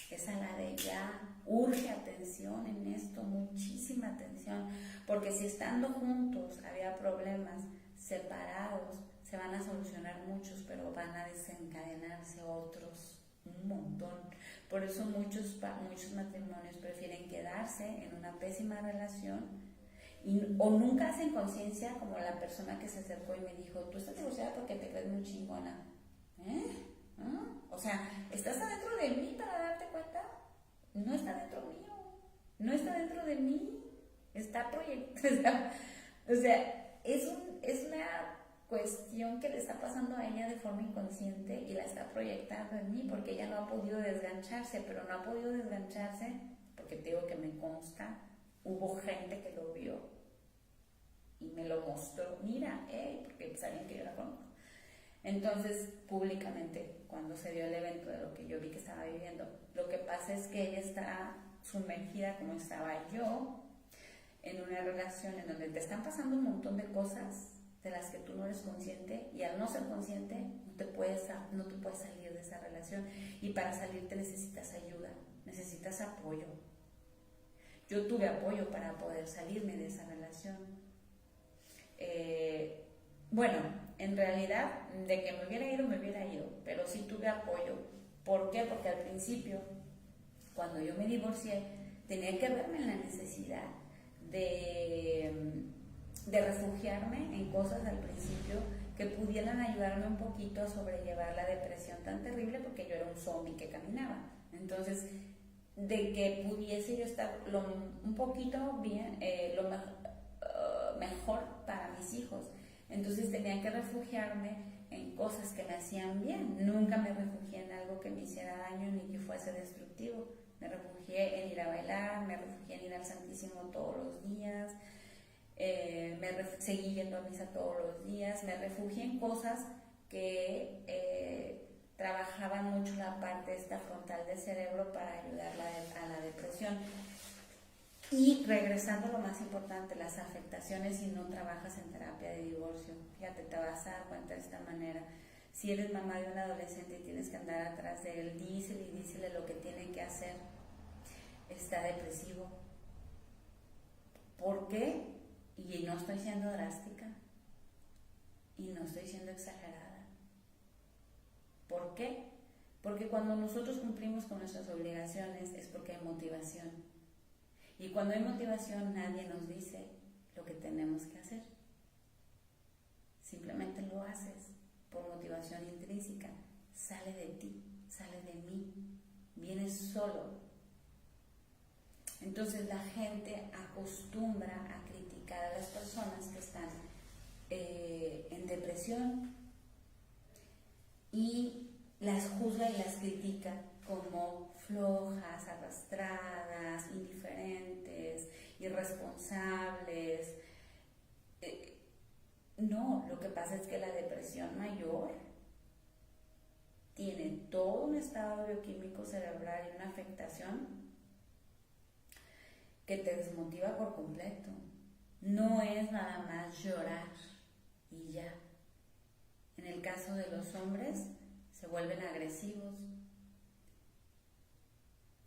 es a la de ya, urge atención en esto, muchísima atención, porque si estando juntos había problemas, separados se van a solucionar muchos, pero van a desencadenarse otros un montón. Por eso muchos matrimonios prefieren quedarse en una pésima relación o nunca hacen conciencia, como la persona que se acercó y me dijo, tú estás divorciada porque te crees muy chingona. O sea, ¿estás adentro de mí para darte cuenta? No está dentro mío, no está dentro de mí, está proyectada. O sea, es una cuestión que le está pasando a ella de forma inconsciente y la está proyectando en mí porque ella no ha podido desgancharse, pero no ha podido desgancharse porque te digo que me consta, hubo gente que lo vio y me lo mostró, mira, porque sabían que yo la conozco. Entonces, públicamente, cuando se dio el evento de lo que yo vi que estaba viviendo, lo que pasa es que ella está sumergida como estaba yo en una relación en donde te están pasando un montón de cosas de las que tú no eres consciente, y al no ser consciente no te puedes salir de esa relación, y para salirte necesitas ayuda, necesitas apoyo. Yo tuve apoyo para poder salirme de esa relación. Bueno, en realidad de que me hubiera ido, pero sí tuve apoyo. ¿Por qué? Porque al principio, cuando yo me divorcié, tenía que verme en la necesidad de refugiarme en cosas al principio que pudieran ayudarme un poquito a sobrellevar la depresión tan terrible, porque yo era un zombie que caminaba. Entonces, de que pudiese yo estar un poquito bien, mejor para mis hijos. Entonces tenía que refugiarme en cosas que me hacían bien. Nunca me refugié en algo que me hiciera daño ni que fuese destructivo. Me refugié en ir a bailar, me refugié en ir al Santísimo todos los días, seguí yendo a misa todos los días, me refugié en cosas que trabajaban mucho la parte esta frontal del cerebro para ayudar a la depresión. Y regresando a lo más importante, las afectaciones si no trabajas en terapia de divorcio. Fíjate, te vas a dar cuenta de esta manera. Si eres mamá de un adolescente y tienes que andar atrás de él, dísele lo que tiene que hacer, está depresivo. ¿Por qué? Y no estoy siendo drástica y no estoy siendo exagerada. ¿Por qué? Porque cuando nosotros cumplimos con nuestras obligaciones es porque hay motivación. Y cuando hay motivación, nadie nos dice lo que tenemos que hacer. Simplemente lo haces por motivación intrínseca. Sale de ti, sale de mí, viene solo. Entonces la gente acostumbra a criticar a las personas que están en depresión y las juzga y las critica como flojas, arrastradas, indiferentes, irresponsables. No, lo que pasa es que la depresión mayor tiene todo un estado bioquímico cerebral y una afectación que te desmotiva por completo. No es nada más llorar y ya. En el caso de los hombres, se vuelven agresivos.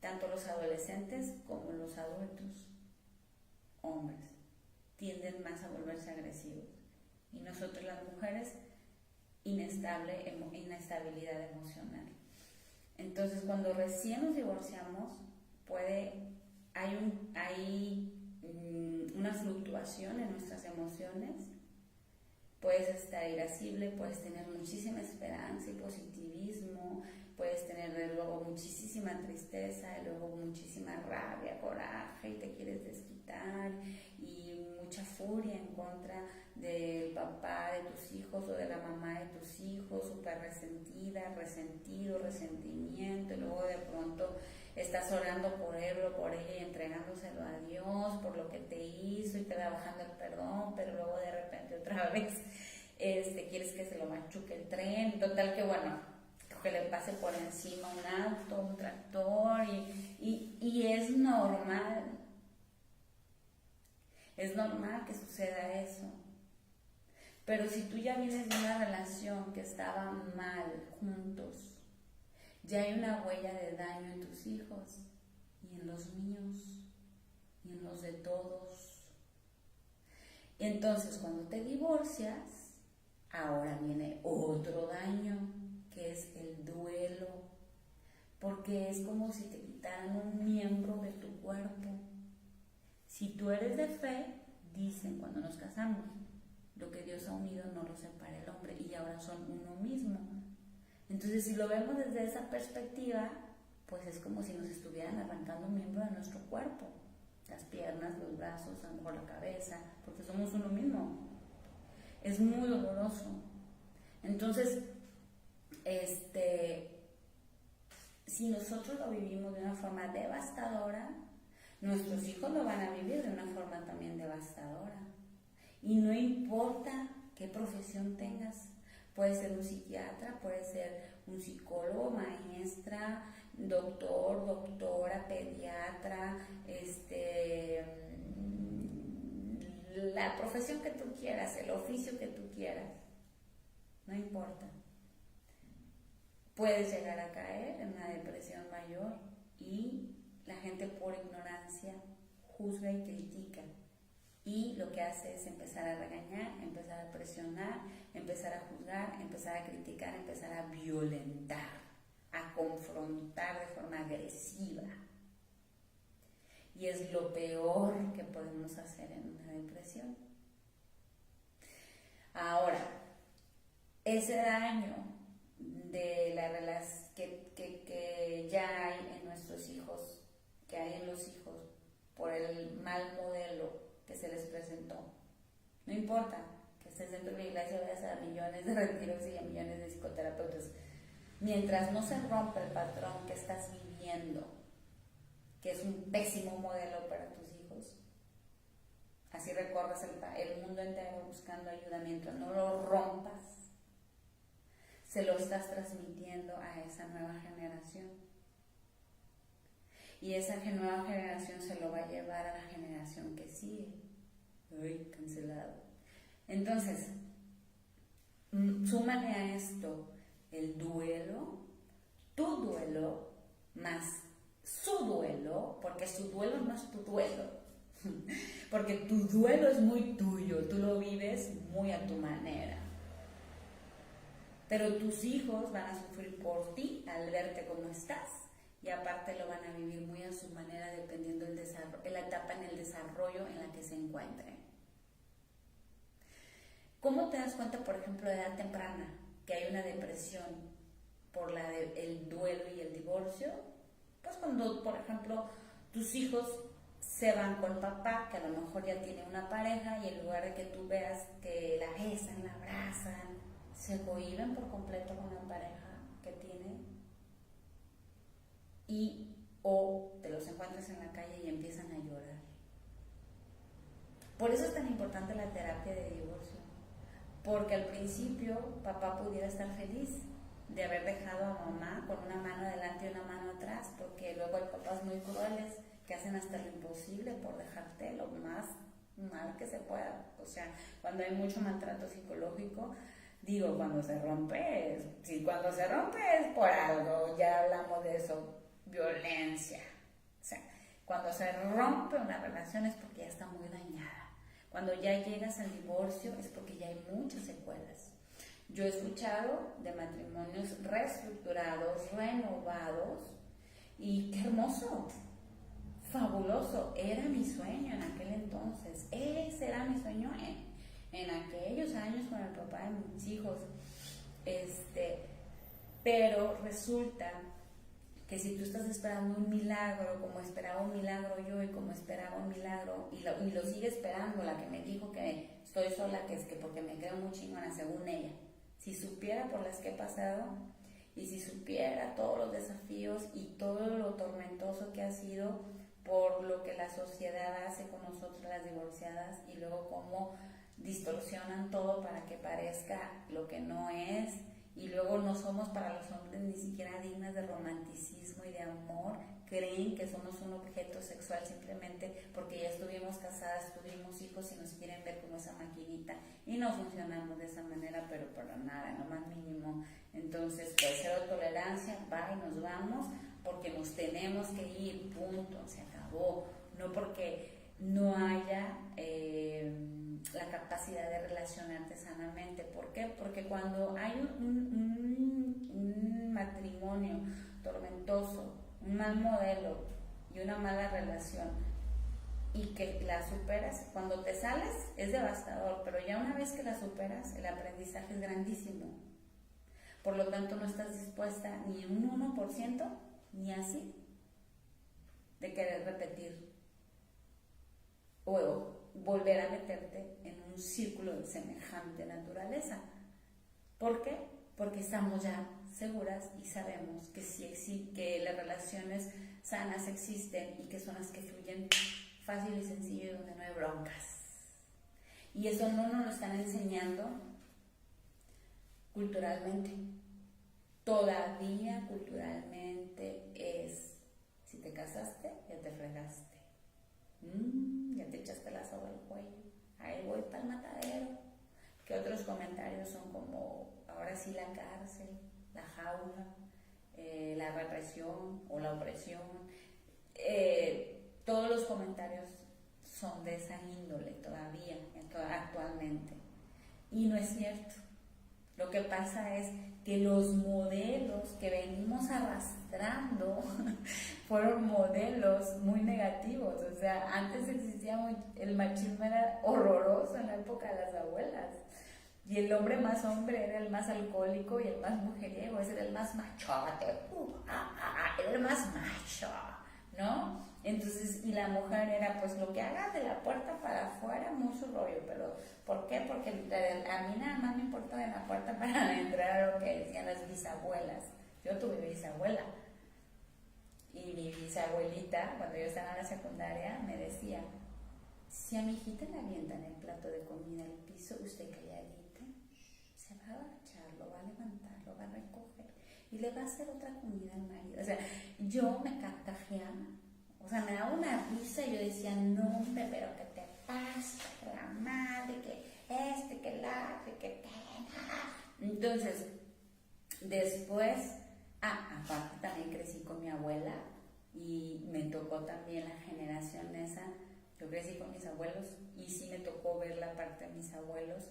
Tanto los adolescentes como los adultos, hombres, tienden más a volverse agresivos. Y nosotros las mujeres inestabilidad emocional. Entonces, cuando recién nos divorciamos, hay una fluctuación en nuestras emociones. Puedes estar irascible, puedes tener muchísima esperanza y positivismo, puedes tener luego muchísima tristeza, y luego muchísima rabia, coraje, y te quieres desquitar, y mucha furia en contra del papá de tus hijos o de la mamá de tus hijos, súper resentida, resentido, resentimiento, y luego de pronto estás orando por él o por ella y entregándoselo a Dios por lo que te hizo, y te va bajando el perdón, pero luego de repente otra vez quieres que se lo machuque el tren, total que bueno, que le pase por encima un auto, un tractor, y es normal que suceda eso. Pero si tú ya vienes de una relación que estaba mal juntos, ya hay una huella de daño en tus hijos y en los míos y en los de todos. Entonces, cuando te divorcias, ahora viene otro daño, que es el duelo, porque es como si te quitaran un miembro de tu cuerpo. Si tú eres de fe, dicen cuando nos casamos, lo que Dios ha unido no lo separa el hombre, y ahora son uno mismo. Entonces, si lo vemos desde esa perspectiva, pues es como si nos estuvieran arrancando un miembro de nuestro cuerpo, las piernas, los brazos, a lo mejor la cabeza, porque somos uno mismo. Es muy doloroso. Entonces, si nosotros lo vivimos de una forma devastadora, nuestros hijos lo van a vivir de una forma también devastadora. Y no importa qué profesión tengas, puede ser un psiquiatra, puede ser un psicólogo, maestra, doctor, doctora, pediatra, la profesión que tú quieras, el oficio que tú quieras, no importa. Puedes llegar a caer en una depresión mayor, y la gente por ignorancia juzga y critica. Y lo que hace es empezar a regañar, empezar a presionar, empezar a juzgar, empezar a criticar, empezar a violentar, a confrontar de forma agresiva. Y es lo peor que podemos hacer en una depresión. Ahora, ese daño de la relación que ya hay en nuestros hijos, que hay en los hijos, por el mal modelo que se les presentó. No importa que estés dentro de la iglesia, vayas a millones de retiros y a millones de psicoterapeutas. Mientras no se rompe el patrón que estás viviendo, que es un pésimo modelo para tus hijos, así recorres el mundo entero buscando ayuda, mientras no lo rompas, se lo estás transmitiendo a esa nueva generación. Y esa nueva generación se lo va a llevar a la generación que sigue. Uy, cancelado. Entonces, súmale a esto el duelo, tu duelo, más su duelo, porque su duelo no es tu duelo. Porque tu duelo es muy tuyo, tú lo vives muy a tu manera. Pero tus hijos van a sufrir por ti al verte como estás. Y aparte lo van a vivir muy a su manera, dependiendo de la etapa en el desarrollo en la que se encuentren. ¿Cómo te das cuenta, por ejemplo, de edad temprana, que hay una depresión por el duelo y el divorcio? Pues cuando, por ejemplo, tus hijos se van con papá, que a lo mejor ya tiene una pareja, y en lugar de que tú veas que la besan, la abrazan, se cohíben por completo con la pareja que tiene. O te los encuentras en la calle y empiezan a llorar. Por eso es tan importante la terapia de divorcio, porque al principio papá pudiera estar feliz de haber dejado a mamá con una mano adelante y una mano atrás, porque luego hay papás muy crueles que hacen hasta lo imposible por dejarte lo más mal que se pueda. O sea, cuando hay mucho maltrato psicológico, cuando se rompe es por algo, ya hablamos de eso, violencia. O sea, cuando se rompe una relación es porque ya está muy dañada. Cuando ya llegas al divorcio es porque ya hay muchas secuelas. Yo he escuchado de matrimonios reestructurados, renovados, y qué hermoso, fabuloso, era mi sueño en aquel entonces, ese era mi sueño en aquellos años con el papá de mis hijos, pero resulta que si tú estás esperando un milagro, como esperaba un milagro yo y como esperaba un milagro, y lo sigue esperando, la que me dijo que estoy sola, que es que porque me creo muy chingona, según ella, si supiera por las que he pasado, y si supiera todos los desafíos y todo lo tormentoso que ha sido por lo que la sociedad hace con nosotros las divorciadas, y luego cómo distorsionan todo para que parezca lo que no es, y luego no somos para los hombres ni siquiera dignas de romanticismo y de amor, creen que somos un objeto sexual simplemente porque ya estuvimos casadas, tuvimos hijos y nos quieren ver como esa maquinita, y no funcionamos de esa manera, pero para nada, en lo más mínimo. Entonces, pues, cero tolerancia, va y nos vamos, porque nos tenemos que ir, punto, se acabó, no porque no haya la capacidad de relacionarte sanamente. ¿Por qué? Porque cuando hay un matrimonio tormentoso, un mal modelo y una mala relación, y que la superas, cuando te sales es devastador, pero ya una vez que la superas, el aprendizaje es grandísimo. Por lo tanto, no estás dispuesta ni un 1%, ni así, de querer repetir o volver a meterte en un círculo de semejante naturaleza. ¿Por qué? Porque estamos ya seguras y sabemos que sí, que las relaciones sanas existen y que son las que fluyen fácil y sencillo y donde no hay broncas. Y eso no nos lo están enseñando culturalmente. Todavía culturalmente es, si te casaste, ya te fregaste. Ya te echaste la soga al cuello, ahí voy para el matadero. Que otros comentarios son como, ahora sí la cárcel, la jaula, la represión o la opresión. Todos los comentarios son de esa índole todavía, actualmente. Y no es cierto. Lo que pasa es que los modelos que venimos arrastrando fueron modelos muy negativos. O sea, antes existía el machismo, era horroroso en la época de las abuelas. Y el hombre más hombre era el más alcohólico y el más mujeriego, ese era el más machote, era el más macho, ¿no? Entonces, y la mujer era pues lo que haga de la puerta para afuera, muy su rollo, pero ¿por qué? Porque a mí nada más me importa de la puerta para entrar a lo que decían las bisabuelas. Yo tuve bisabuela, y mi bisabuelita, cuando yo estaba en la secundaria, me decía, si a mi hijita le avientan el plato de comida al piso, usted calladita, se va a agachar, lo va a levantar, lo va a recoger y le va a hacer otra comida al marido. O sea, yo me carcajeaba, o sea, me daba una risa y yo decía, no hombre, pero ¿qué te pasa? La madre, que la, que Entonces, después, aparte también crecí con mi abuela y me tocó también la generación esa. Yo crecí con mis abuelos y sí me tocó ver la parte de mis abuelos,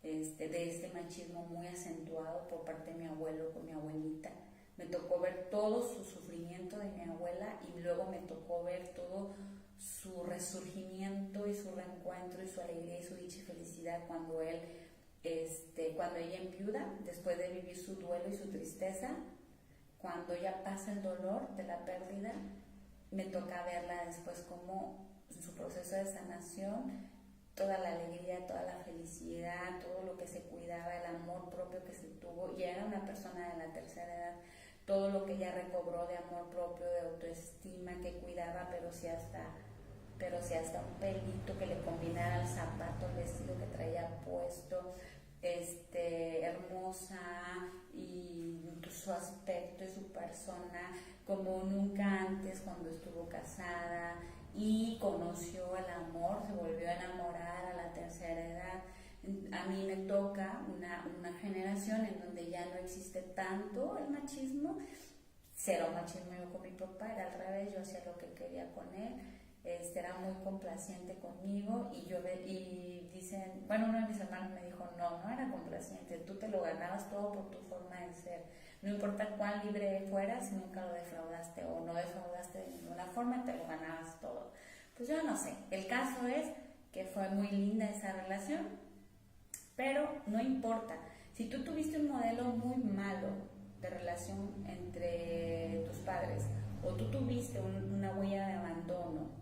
de este machismo muy acentuado por parte de mi abuelo con mi abuelita. Me tocó ver todo su sufrimiento de mi abuela y luego me tocó ver todo su resurgimiento y su reencuentro y su alegría y su dicha y felicidad cuando ella enviuda, después de vivir su duelo y su tristeza, cuando ya pasa el dolor de la pérdida, me toca verla después como en su proceso de sanación, toda la alegría, toda la felicidad, todo lo que se cuidaba, el amor propio que se tuvo, y era una persona de la tercera edad, todo lo que ella recobró de amor propio, de autoestima, que cuidaba, pero si hasta un pelito que le combinara el zapato, el vestido que traía puesto, hermosa, y su aspecto y su persona como nunca antes cuando estuvo casada y conoció el amor, se volvió a enamorar a la tercera edad. A mí me toca una generación en donde ya no existe tanto el machismo, cero machismo yo con mi papá, era al revés, yo hacía lo que quería con él, era muy complaciente conmigo y dicen, bueno, uno de mis hermanos me dijo, no era complaciente, tú te lo ganabas todo por tu forma de ser, no importa cuán libre fueras, si nunca lo defraudaste o no defraudaste de ninguna forma, te lo ganabas todo. Pues yo no sé, el caso es que fue muy linda esa relación, pero no importa, si tú tuviste un modelo muy malo de relación entre tus padres o tú tuviste una huella de abandono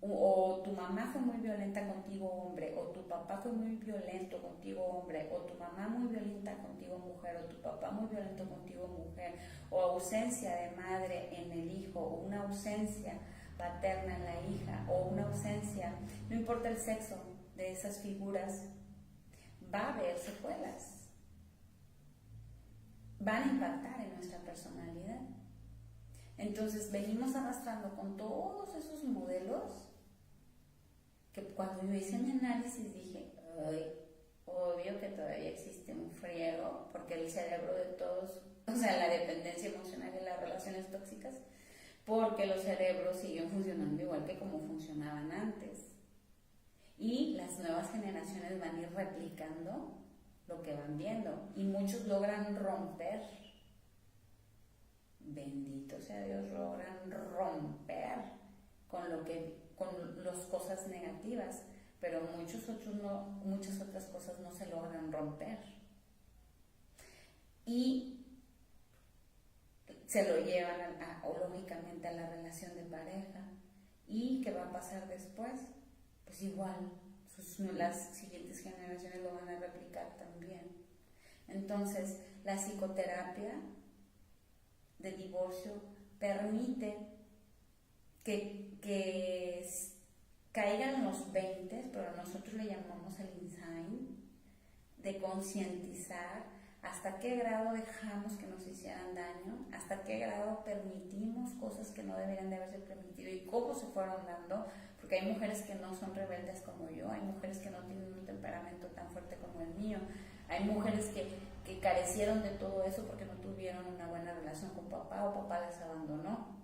o tu mamá fue muy violenta contigo hombre, o tu papá fue muy violento contigo hombre, o tu mamá muy violenta contigo mujer, o tu papá muy violento contigo mujer, o ausencia de madre en el hijo, o una ausencia paterna en la hija, o una ausencia, no importa el sexo de esas figuras, va a haber secuelas, van a impactar en nuestra personalidad. Entonces venimos arrastrando con todos esos modelos que cuando yo hice mi análisis dije, ay, obvio que todavía existe un friego, porque el cerebro de todos, o sea, la dependencia emocional y las relaciones tóxicas, porque los cerebros siguen funcionando igual que como funcionaban antes. Y las nuevas generaciones van a ir replicando lo que van viendo, y muchos logran romper. Bendito sea Dios, logran romper con las cosas negativas, pero muchas otras cosas no se logran romper y se lo llevan lógicamente a la relación de pareja. ¿Y qué va a pasar después? Pues igual las siguientes generaciones lo van a replicar también. Entonces la psicoterapia de divorcio permite que caigan los 20, pero nosotros le llamamos el insight, de concientizar hasta qué grado dejamos que nos hicieran daño, hasta qué grado permitimos cosas que no deberían de haberse permitido y cómo se fueron dando, porque hay mujeres que no son rebeldes como yo, hay mujeres que no tienen un temperamento tan fuerte como el mío, hay mujeres que carecieron de todo eso porque no tuvieron una buena relación con papá o papá les abandonó.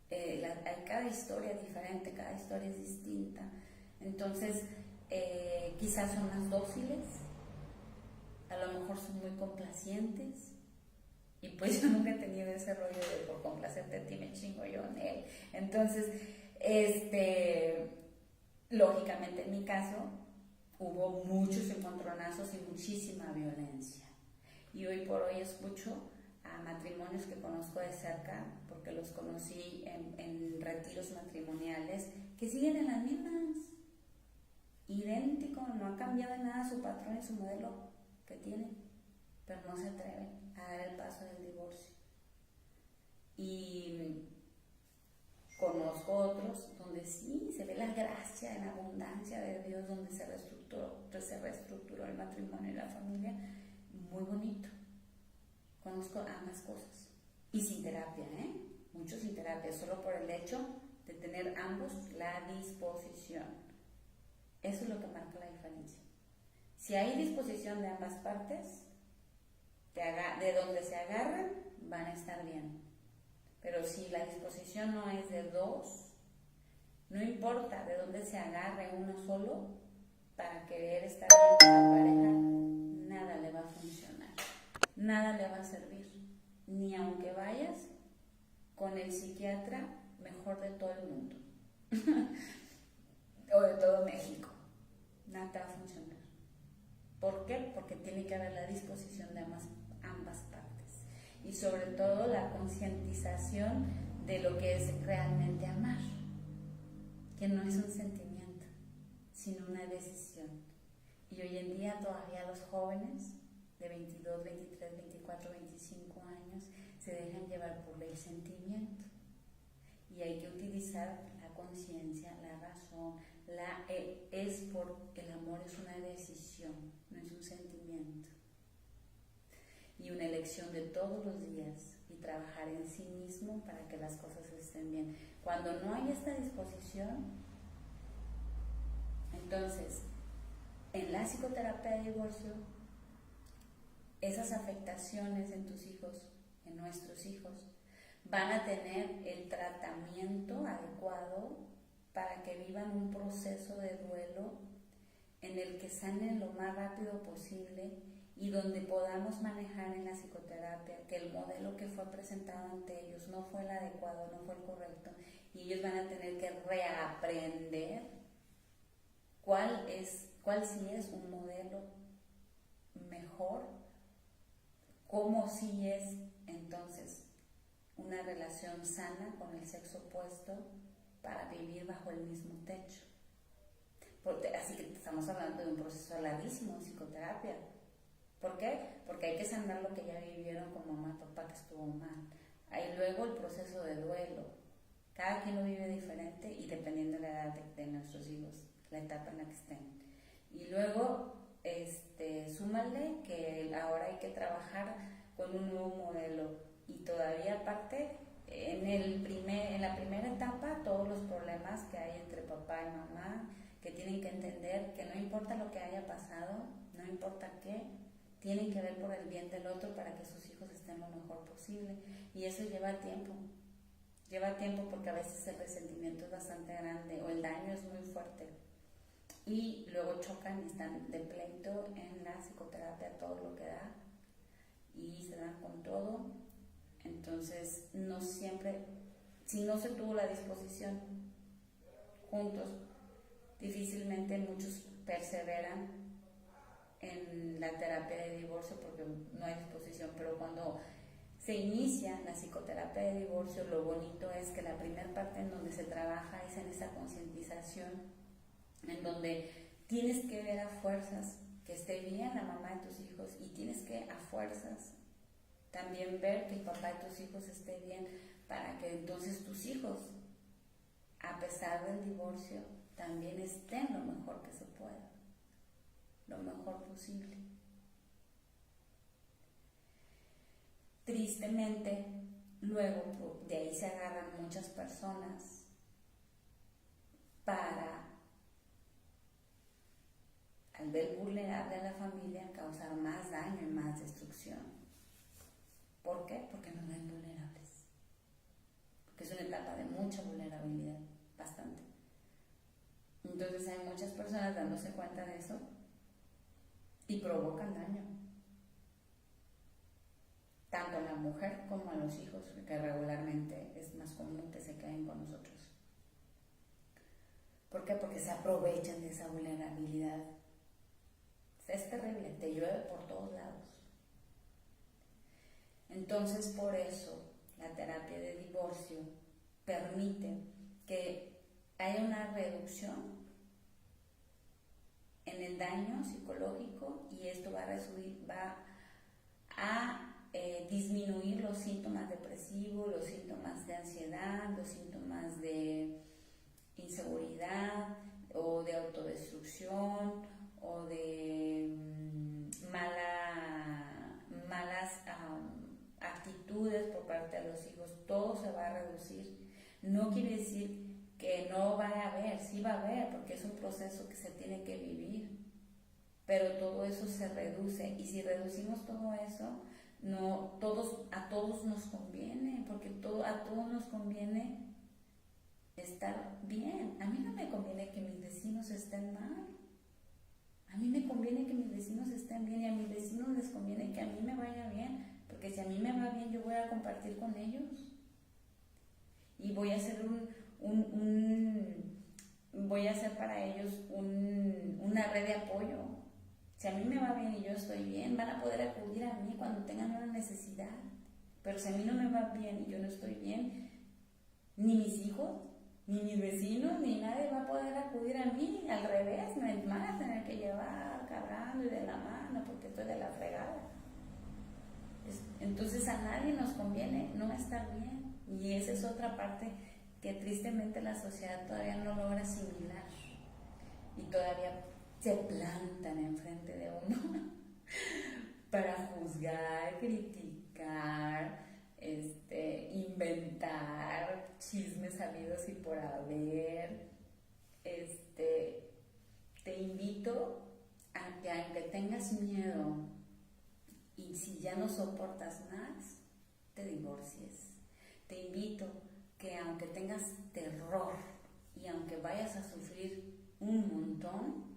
Hay cada historia diferente, cada historia es distinta. Entonces, quizás son más dóciles, a lo mejor son muy complacientes, y pues yo nunca he tenido ese rollo de por complacerte a ti me chingo yo en él. Entonces, lógicamente en mi caso hubo muchos encontronazos y muchísima violencia. Y hoy por hoy escucho a matrimonios que conozco de cerca, porque los conocí en retiros matrimoniales, que siguen en las mismas, idéntico, no ha cambiado en nada su patrón y su modelo que tienen, pero no se atreven a dar el paso del divorcio. Y conozco otros donde sí se ve la gracia, la abundancia de Dios, donde se reestructuró el matrimonio y la familia, muy bonito. Conozco ambas cosas. Y sin terapia, mucho sin terapia, solo por el hecho de tener ambos la disposición. Eso es lo que marca la diferencia. Si hay disposición de ambas partes, de donde se agarran, van a estar bien. Pero si la disposición no es de dos, no importa de dónde se agarre uno solo, para querer estar bien con la pareja, nada le va a funcionar, nada le va a servir, ni aunque vayas con el psiquiatra mejor de todo el mundo o de todo México, nada te va a funcionar. ¿Por qué? Porque tiene que haber la disposición de ambas partes y sobre todo la concientización de lo que es realmente amar, que no es un sentimiento, sino una decisión. Y hoy en día todavía los jóvenes de 22, 23, 24, 25 años se dejan llevar por el sentimiento, y hay que utilizar la conciencia, la razón, el amor es una decisión, no es un sentimiento, y una elección de todos los días, y trabajar en sí mismo para que las cosas estén bien. Cuando no hay esta disposición, entonces en la psicoterapia de divorcio, esas afectaciones en tus hijos, en nuestros hijos, van a tener el tratamiento adecuado para que vivan un proceso de duelo en el que sanen lo más rápido posible y donde podamos manejar en la psicoterapia que el modelo que fue presentado ante ellos no fue el adecuado, no fue el correcto, y ellos van a tener que reaprender cuál sí es un modelo mejor, cómo sí es entonces una relación sana con el sexo opuesto para vivir bajo el mismo techo. Así que estamos hablando de un proceso larguísimo en psicoterapia. ¿Por qué? Porque hay que sanar lo que ya vivieron con mamá y papá que estuvo mal. Hay luego el proceso de duelo. Cada quien lo vive diferente y dependiendo de la edad de nuestros hijos, la etapa en la que estén. Y luego, súmale que ahora hay que trabajar con un nuevo modelo y todavía aparte, en la primera etapa, todos los problemas que hay entre papá y mamá, que tienen que entender que no importa lo que haya pasado, no importa qué, tienen que ver por el bien del otro para que sus hijos estén lo mejor posible. Y eso lleva tiempo. Lleva tiempo porque a veces el resentimiento es bastante grande o el daño es muy fuerte. Y luego chocan y están de pleito en la psicoterapia todo lo que da y se dan con todo. Entonces, no siempre, si no se tuvo la disposición juntos, difícilmente muchos perseveran en la terapia de divorcio porque no hay disposición, pero cuando se inicia la psicoterapia de divorcio, lo bonito es que la primera parte en donde se trabaja es en esa concientización, en donde tienes que ver a fuerzas que esté bien la mamá de tus hijos y tienes que a fuerzas también ver que el papá de tus hijos esté bien para que entonces tus hijos, a pesar del divorcio, también estén lo mejor que se pueda, lo mejor posible. Tristemente, luego de ahí se agarran muchas personas para, al ver vulnerable a la familia, causar más daño y más destrucción. ¿Por qué? Porque nos ven vulnerables. Porque es una etapa de mucha vulnerabilidad, bastante. Entonces hay muchas personas dándose cuenta de eso y provocan daño. Tanto a la mujer como a los hijos, que regularmente es más común que se queden con nosotros. ¿Por qué? Porque se aprovechan de esa vulnerabilidad. Es terrible, te llueve por todos lados. Entonces, por eso, la terapia de divorcio permite que haya una reducción en el daño psicológico y esto va a disminuir los síntomas depresivos, los síntomas de ansiedad, los síntomas de inseguridad o de autodestrucción o de malas actitudes por parte de los hijos. Todo se va a reducir. No quiere decir que no va a haber, sí va a haber, porque es un proceso que se tiene que vivir, pero todo eso se reduce, y si reducimos todo eso, a todos nos conviene, porque a todos nos conviene estar bien. A mí no me conviene que mis vecinos estén mal, a mí me conviene que mis vecinos estén bien, y a mis vecinos les conviene que a mí me vaya bien, porque si a mí me va bien, yo voy a compartir con ellos y voy a hacer voy a hacer para ellos una red de apoyo. Si a mí me va bien y yo estoy bien, van a poder acudir a mí cuando tengan una necesidad. Pero si a mí no me va bien y yo no estoy bien, ni mis hijos, ni mis vecinos, ni nadie va a poder acudir a mí. Al revés, me van a tener que llevar cargando y de la mano porque estoy de la fregada. Entonces a nadie nos conviene no estar bien. Y esa es otra parte que tristemente la sociedad todavía no logra asimilar. Y todavía se plantan enfrente de uno para juzgar, criticar, inventar chismes habidos y por haber. Te invito a que aunque tengas miedo y si ya no soportas más, te divorcies. te invito que aunque tengas terror y aunque vayas a sufrir un montón,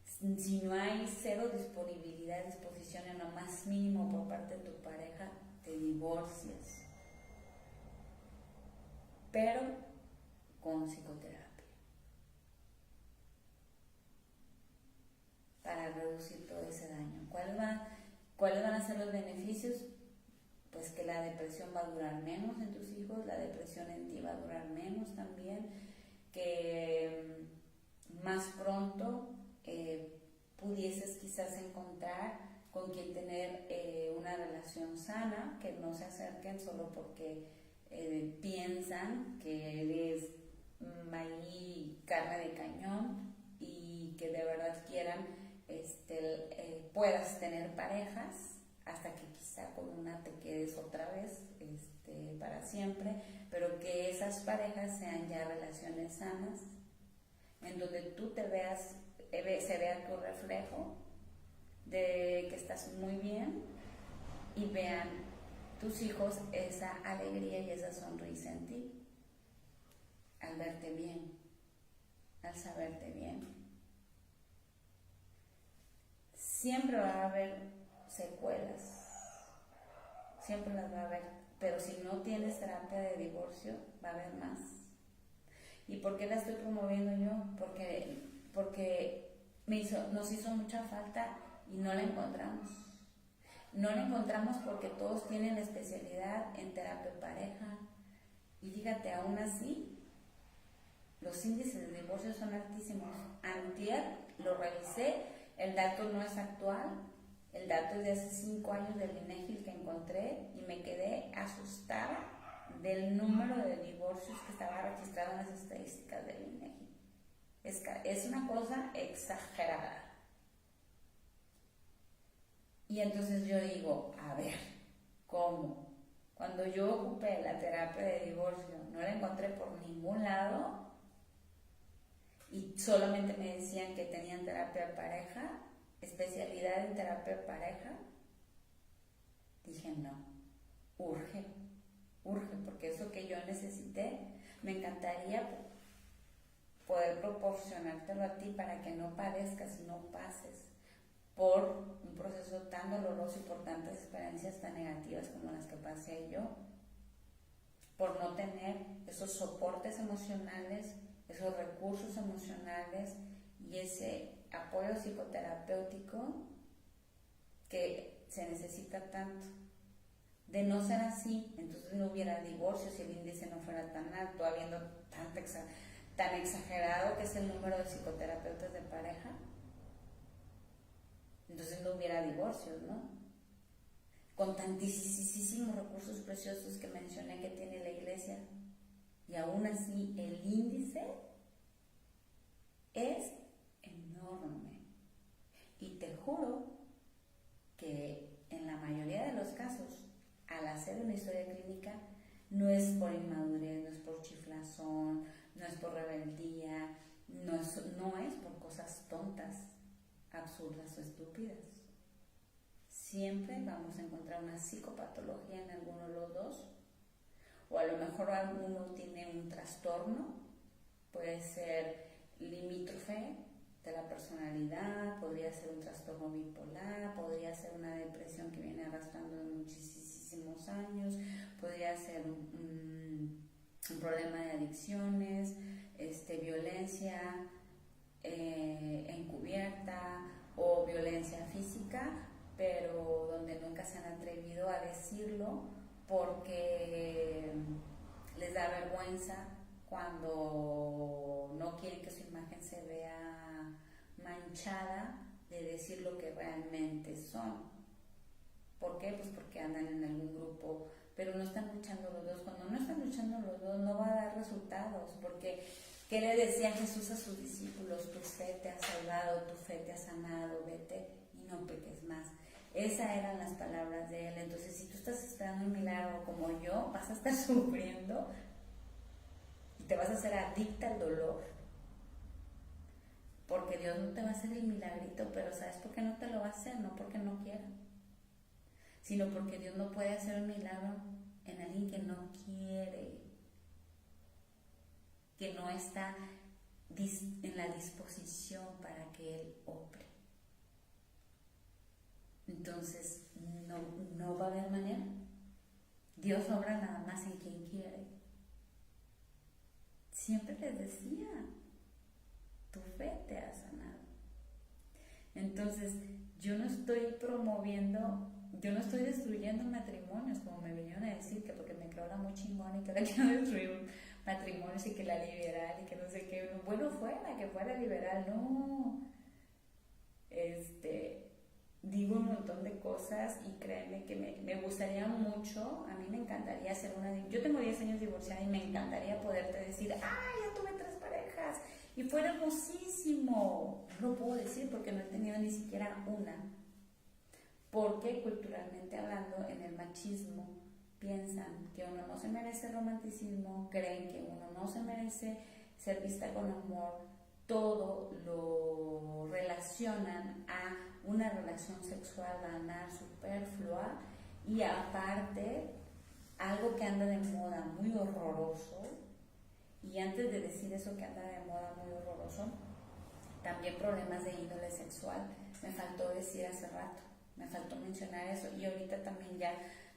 si no hay cero disponibilidad, disposición en lo más mínimo por parte de tu pareja, te divorcies. Pero con psicoterapia. Para reducir todo ese daño. ¿Cuáles van a ser los beneficios? Pues que la depresión va a durar menos en tus hijos, la depresión en ti va a durar menos también, que más pronto pudieses quizás encontrar con quien tener una relación sana, que no se acerquen solo porque piensan que eres ahí carne de cañón y que de verdad quieran puedas tener parejas hasta que quizá con una te quedes otra vez para siempre, pero que esas parejas sean ya relaciones sanas, en donde tú te veas, se vea tu reflejo de que estás muy bien y vean tus hijos esa alegría y esa sonrisa en ti, al verte bien, al saberte bien. Siempre va a haber secuelas, siempre las va a haber, pero si no tienes terapia de divorcio, va a haber más. ¿Y por qué la estoy promoviendo yo? Porque nos hizo mucha falta y no la encontramos. No la encontramos porque todos tienen especialidad en terapia de pareja. Y fíjate, aún así, los índices de divorcio son altísimos. Antier lo revisé, el dato no es actual, el dato es de hace 5 años del INEGI que encontré y me quedé asustada del número de divorcios que estaba registrado en las estadísticas del INEGI. Es una cosa exagerada. Y entonces yo digo, a ver, ¿cómo? Cuando yo ocupé la terapia de divorcio, no la encontré por ningún lado y solamente me decían que tenían terapia de pareja, especialidad en terapia de pareja. Dije, no, urge, porque eso que yo necesité, me encantaría poder proporcionártelo a ti para que no padezcas y no pases por un proceso tan doloroso y por tantas experiencias tan negativas como las que pasé yo, por no tener esos soportes emocionales, esos recursos emocionales y ese apoyo psicoterapéutico que se necesita tanto. De no ser así, entonces no hubiera divorcio si el índice no fuera tan alto, habiendo tan exagerado que es el número de psicoterapeutas de pareja. Entonces no hubiera divorcios, ¿no? Con tantísimos recursos preciosos que mencioné que tiene la iglesia, y aún así el índice es enorme. Y te juro que en la mayoría de los casos, al hacer una historia clínica, no es por inmadurez, no es por chiflazón, no es por rebeldía, no es por cosas tontas, absurdas o estúpidas. Siempre vamos a encontrar una psicopatología en alguno de los dos, o a lo mejor alguno tiene un trastorno, puede ser limítrofe de la personalidad, podría ser un trastorno bipolar, podría ser una depresión que viene arrastrando de muchísimos años, podría ser un problema de adicciones, violencia encubierta o violencia física, pero donde nunca se han atrevido a decirlo porque les da vergüenza cuando no quieren que su imagen se vea manchada de decir lo que realmente son. ¿Por qué? Pues porque andan en algún grupo, pero no están luchando los dos. Cuando no están luchando los dos, no va a dar resultados, porque ¿qué le decía Jesús a sus discípulos? Tu fe te ha salvado, tu fe te ha sanado, vete y no peques más. Esas eran las palabras de él. Entonces, si tú estás esperando un milagro como yo, vas a estar sufriendo y te vas a hacer adicta al dolor, porque Dios no te va a hacer el milagrito, pero ¿sabes por qué no te lo va a hacer? No porque no quiera, sino porque Dios no puede hacer un milagro en alguien que no quiere, que no está en la disposición para que él obre. Entonces, no va a haber manera. Dios obra nada más en quien quiere. Siempre les decía, tu fe te ha sanado. Entonces, yo no estoy destruyendo matrimonios, como me vinieron a decir, que porque me creo la muy chingona y que ahora quiero destruir matrimonios y que la liberal y que no sé qué. Bueno, que fuera liberal, no. Digo un montón de cosas y créeme que me gustaría mucho, a mí me encantaría hacer yo tengo 10 años divorciada y me encantaría poderte decir, ya tuve 3 parejas y fue hermosísimo. No lo puedo decir porque no he tenido ni siquiera una, porque culturalmente hablando, en el machismo piensan que uno no se merece romanticismo, creen que uno no se merece ser vista con amor, todo lo relacionan a una relación sexual banal, superflua, y aparte algo que anda de moda muy horroroso. Y antes de decir eso que anda de moda muy horroroso, también problemas de índole sexual. Me faltó decir hace rato, me faltó mencionar eso, y ahorita también ya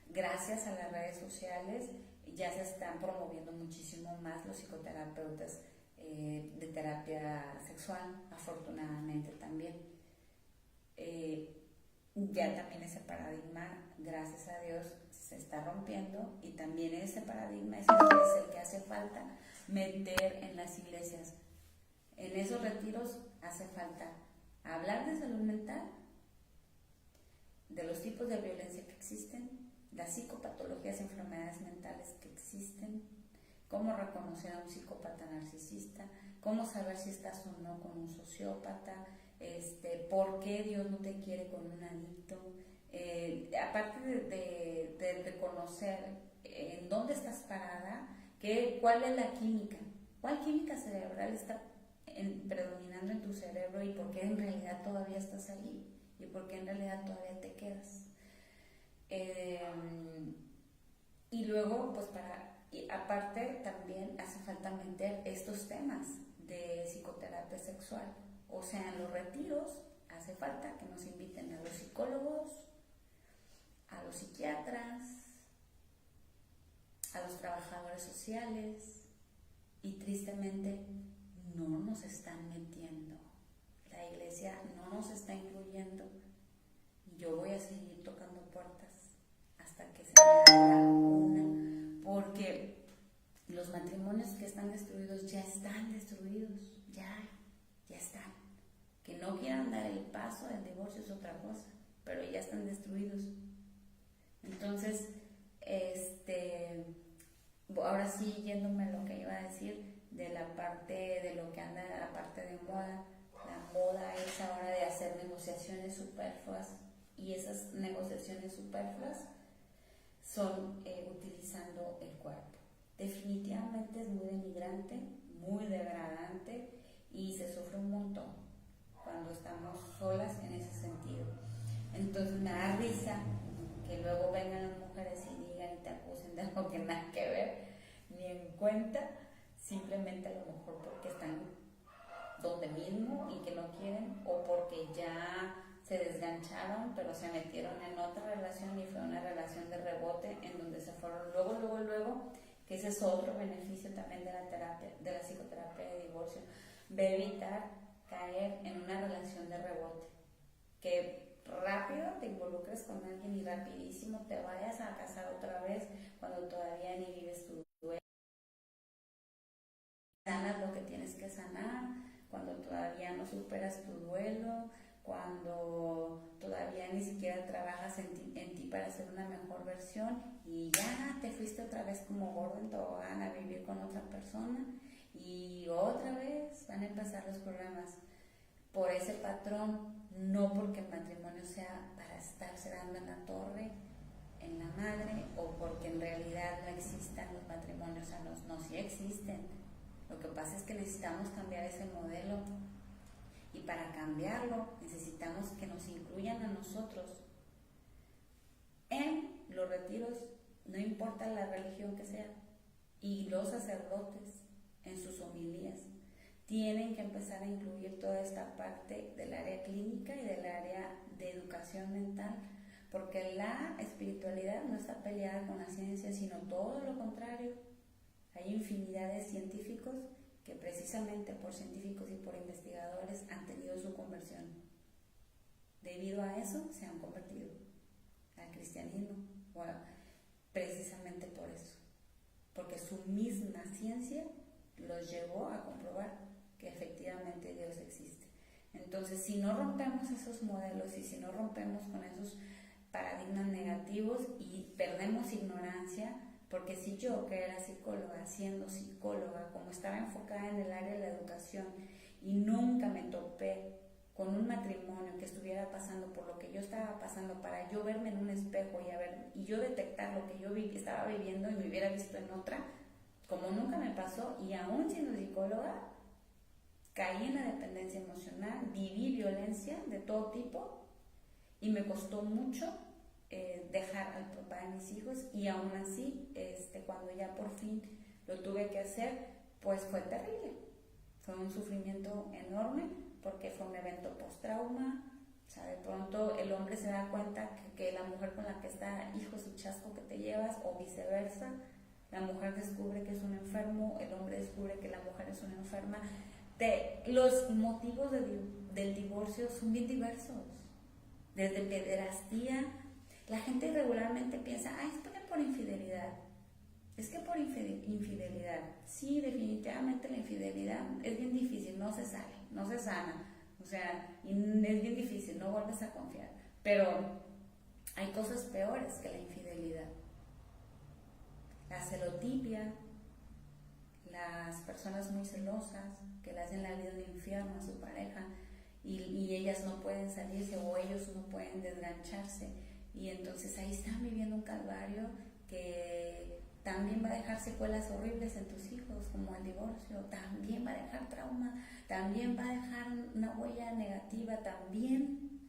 gracias a las redes sociales ya se están promoviendo muchísimo más los psicoterapeutas de terapia sexual, afortunadamente también. Ya también ese paradigma, gracias a Dios, se está rompiendo, y también ese paradigma es el que hace falta meter en las iglesias. En esos retiros hace falta hablar de salud mental, de los tipos de violencia que existen, las psicopatologías y enfermedades mentales que existen, cómo reconocer a un psicópata narcisista, cómo saber si estás o no con un sociópata, por qué Dios no te quiere con un adicto, aparte de reconocer en dónde estás parada, cuál es la química, cuál química cerebral está predominando en tu cerebro y por qué en realidad todavía estás ahí y por qué en realidad todavía te quedas. Y luego, pues aparte también hace falta meter estos temas de psicoterapia sexual. O sea, en los retiros hace falta que nos inviten a los psicólogos, a los psiquiatras, a los trabajadores sociales, y tristemente no nos están metiendo. La iglesia no nos está incluyendo, y yo voy a seguir tocando puertas hasta que se me abra una, porque los matrimonios que están destruidos ya están destruidos, ya están. Que no quieran dar el paso del divorcio es otra cosa, pero ya están destruidos. Entonces, ahora sí, yéndome a lo que iba a decir de la parte de lo que anda, la parte de moda. La moda es ahora de hacer negociaciones superfluas, y esas negociaciones superfluas son utilizando el cuerpo. Definitivamente es muy denigrante, muy degradante, y se sufre un montón cuando estamos solas en ese sentido. Entonces me da risa que luego vengan las mujeres y digan y te acusen de algo que nada que ver, ni en cuenta, simplemente a lo mejor porque están donde mismo y que no quieren, o porque ya se desgancharon pero se metieron en otra relación y fue una relación de rebote en donde se fueron luego, que ese es otro beneficio también de la terapia, de la psicoterapia de divorcio, de evitar caer en una relación de rebote, que rápido te involucres con alguien y rapidísimo te vayas a casar otra vez cuando todavía ni vives tu duelo, sanas lo que tienes que sanar, cuando todavía no superas tu duelo, cuando todavía ni siquiera trabajas en ti para ser una mejor versión, y ya te fuiste otra vez como gordo en tobogán a vivir con otra persona, y otra vez van a empezar los problemas por ese patrón, no porque el matrimonio sea para estarse dando en la torre, en la madre, o porque en realidad no existan los matrimonios sanos. No, sí existen. Lo que pasa es que necesitamos cambiar ese modelo, y para cambiarlo necesitamos que nos incluyan a nosotros en los retiros no importa la religión que sea, y los sacerdotes en sus homilías tienen que empezar a incluir toda esta parte del área clínica y del área de educación mental, porque la espiritualidad no está peleada con la ciencia, sino todo lo contrario. Hay infinidad de científicos que precisamente por científicos y por investigadores han tenido su conversión. Debido a eso se han convertido al cristianismo, precisamente por eso, porque su misma ciencia los llevó a comprobar que efectivamente Dios existe. Entonces, si no rompemos esos modelos y si no rompemos con esos paradigmas negativos y perdemos ignorancia, porque si yo, que era psicóloga, siendo psicóloga, como estaba enfocada en el área de la educación y nunca me topé con un matrimonio que estuviera pasando por lo que yo estaba pasando, para yo verme en un espejo y yo detectar lo que yo estaba viviendo y me hubiera visto en otra, como nunca me pasó, y aún siendo psicóloga, caí en la dependencia emocional, viví violencia de todo tipo y me costó mucho dejar al papá de mis hijos, y aún así, cuando ya por fin lo tuve que hacer, pues fue terrible. Fue un sufrimiento enorme porque fue un evento post-trauma. O sea, de pronto el hombre se da cuenta que la mujer con la que está, hijo, su chasco que te llevas, o viceversa. La mujer descubre que es un enfermo, el hombre descubre que la mujer es una enferma. Los motivos del divorcio son bien diversos. Desde pederastía, la gente regularmente piensa, es por infidelidad. Es que por infidelidad. Sí, definitivamente la infidelidad es bien difícil, no se sale, no se sana. O sea, es bien difícil, no vuelves a confiar. Pero hay cosas peores que la infidelidad. La celotipia, las personas muy celosas que le hacen la vida un infierno a su pareja y ellas no pueden salirse o ellos no pueden desgancharse, y entonces ahí están viviendo un calvario que también va a dejar secuelas horribles en tus hijos, como el divorcio, también va a dejar trauma, también va a dejar una huella negativa también.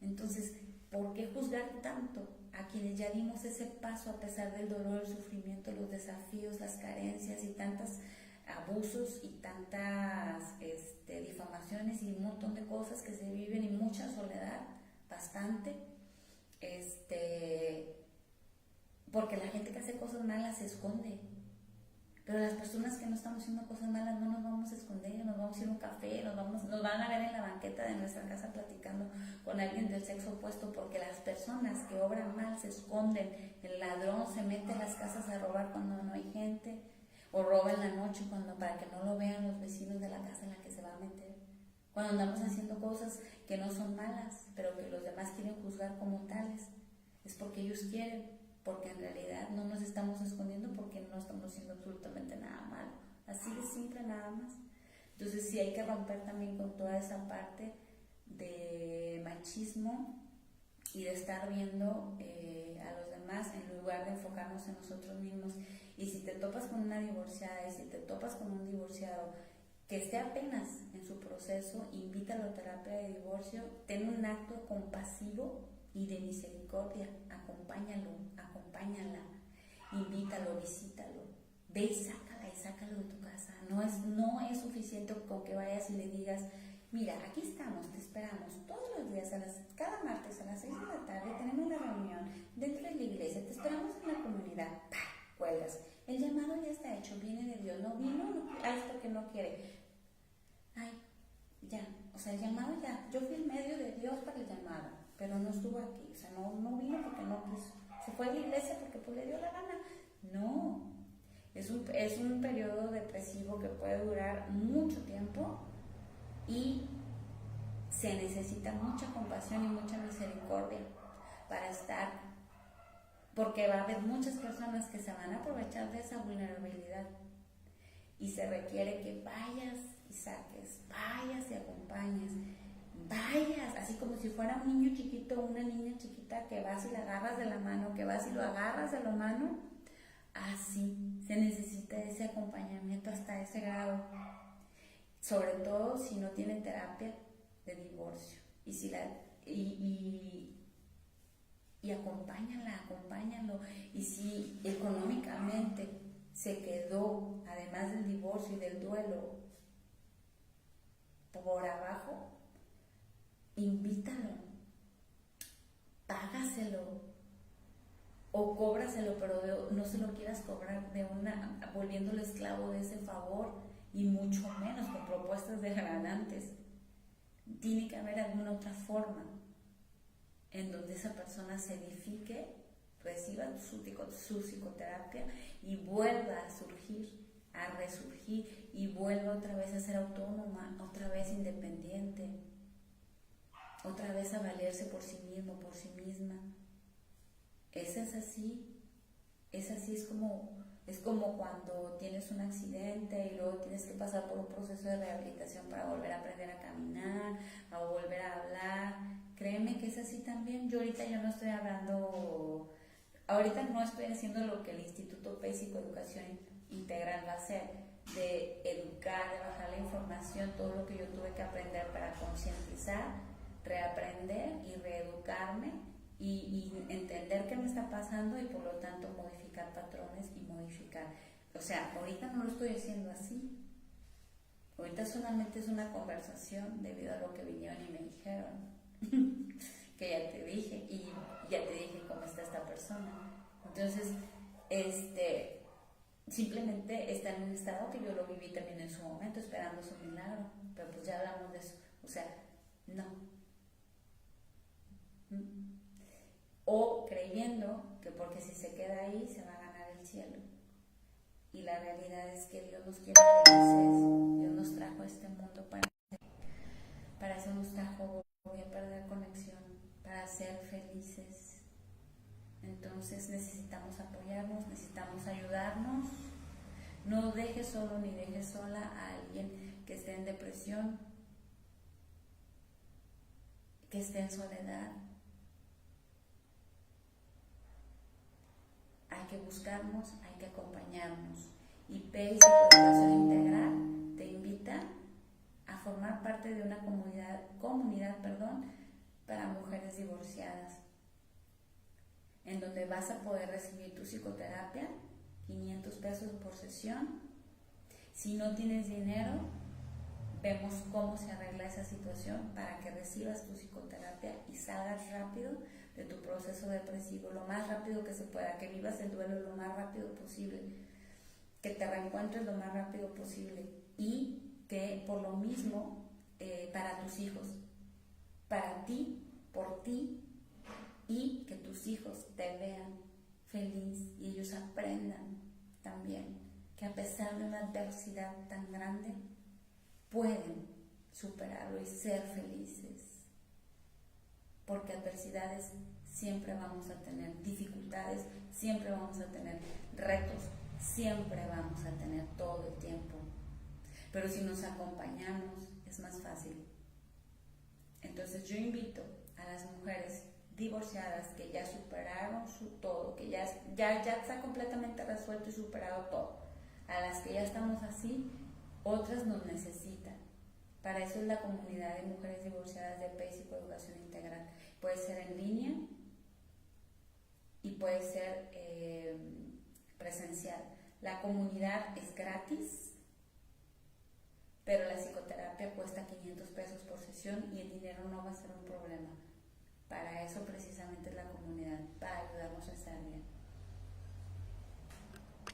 Entonces, ¿por qué juzgar tanto a quienes ya dimos ese paso a pesar del dolor, el sufrimiento, los desafíos, las carencias y tantos abusos y tantas difamaciones y un montón de cosas que se viven y mucha soledad, bastante? Porque la gente que hace cosas malas se esconde, pero las personas que no estamos haciendo cosas malas no nos vamos a esconder, nos vamos a ir a un café, nos van a ver en la banqueta de nuestra casa platicando con alguien del sexo opuesto, porque las personas que obran mal se esconden. El ladrón se mete en las casas a robar cuando no hay gente, o roba en la noche para que no lo vean los vecinos de la casa en la que se va a meter. Cuando andamos haciendo cosas que no son malas, pero que los demás quieren juzgar como tales, es porque ellos quieren, porque en realidad no nos estamos escondiendo, porque no estamos haciendo absolutamente nada malo. Así de simple, nada más. Entonces sí hay que romper también con toda esa parte de machismo y de estar viendo a los demás en lugar de enfocarnos en nosotros mismos. Y si te topas con una divorciada y si te topas con un divorciado que esté apenas en su proceso, invítalo a terapia de divorcio, ten un acto compasivo y de misericordia, acompáñalo, acompáñala, invítalo, visítalo, ve y sácalo de tu casa. No es suficiente con que vayas y le digas, mira, aquí estamos, te esperamos todos los días, cada martes a las 6 de la tarde tenemos una reunión dentro de la iglesia, te esperamos en la comunidad. ¡Pah! Cuelgas. El llamado ya está hecho, viene de Dios, no vino a esto que no quiere. Ay, ya, o sea, el llamado ya, yo fui el medio de Dios para el llamado, pero no estuvo aquí, o sea, no vino porque no quiso, se fue a la iglesia porque pues le dio la gana. No, es un periodo depresivo que puede durar mucho tiempo y se necesita mucha compasión y mucha misericordia para estar, porque va a haber muchas personas que se van a aprovechar de esa vulnerabilidad y se requiere que vayas y saques, vayas y acompañes, vayas, así como si fuera un niño chiquito o una niña chiquita que vas y la agarras de la mano, que vas y lo agarras de la mano, así se necesita ese acompañamiento hasta ese grado, sobre todo si no tienen terapia de divorcio y acompáñalo. Y si económicamente se quedó, además del divorcio y del duelo, por abajo, invítalo, págaselo o cóbraselo, pero no se lo quieras cobrar volviéndolo esclavo de ese favor, y mucho menos con propuestas degradantes. Tiene que haber alguna otra forma en donde esa persona se edifique, reciba su psicoterapia y vuelva a surgir, a resurgir, y vuelva otra vez a ser autónoma, otra vez independiente, otra vez a valerse por sí mismo, por sí misma. Es así, es como cuando tienes un accidente y luego tienes que pasar por un proceso de rehabilitación para volver a aprender a caminar, a volver a hablar. Créeme que es así también. Yo ahorita no estoy haciendo lo que el Instituto PES Psicoeducación Integral va a hacer, de educar, de bajar la información, todo lo que yo tuve que aprender para concientizar, reaprender y reeducarme y entender qué me está pasando, y por lo tanto modificar patrones y modificar. O sea, ahorita no lo estoy haciendo así. Ahorita solamente es una conversación debido a lo que vinieron y me dijeron. Que ya te dije, y ya te dije cómo está esta persona. Entonces, simplemente está en un estado que yo lo viví también en su momento, esperando su milagro. Pero pues ya hablamos de eso. O sea, no. O creyendo que porque si se queda ahí se va a ganar el cielo. Y la realidad es que Dios nos quiere felices. Dios nos trajo a este mundo para eso nos trajo. Voy a perder conexión, para ser felices. Entonces necesitamos apoyarnos, necesitamos ayudarnos. No dejes solo ni dejes sola a alguien que esté en depresión, que esté en soledad. Hay que buscarnos, hay que acompañarnos. Y PES Psicoeducación Integral te invita a formar parte de una comunidad para mujeres divorciadas, en donde vas a poder recibir tu psicoterapia, 500 pesos por sesión. Si no tienes dinero, vemos cómo se arregla esa situación para que recibas tu psicoterapia y salgas rápido de tu proceso depresivo, lo más rápido que se pueda, que vivas el duelo lo más rápido posible, que te reencuentres lo más rápido posible, y que por lo mismo, para tus hijos, para ti, por ti, y que tus hijos te vean feliz y ellos aprendan también que a pesar de una adversidad tan grande pueden superarlo y ser felices, porque adversidades siempre vamos a tener, dificultades siempre vamos a tener, retos siempre vamos a tener todo el tiempo, pero si nos acompañamos es más fácil. Entonces yo invito a las mujeres divorciadas que ya superaron todo, que ya está completamente resuelto y superado todo, a las que ya estamos así, otras nos necesitan. Para eso es la comunidad de mujeres divorciadas de PES Psicoeducación Integral. Puede ser en línea y puede ser presencial. La comunidad es gratis, pero la psicoterapia cuesta 500 pesos por sesión y el dinero no va a ser un problema. Para eso precisamente es la comunidad, para ayudarnos a estar bien.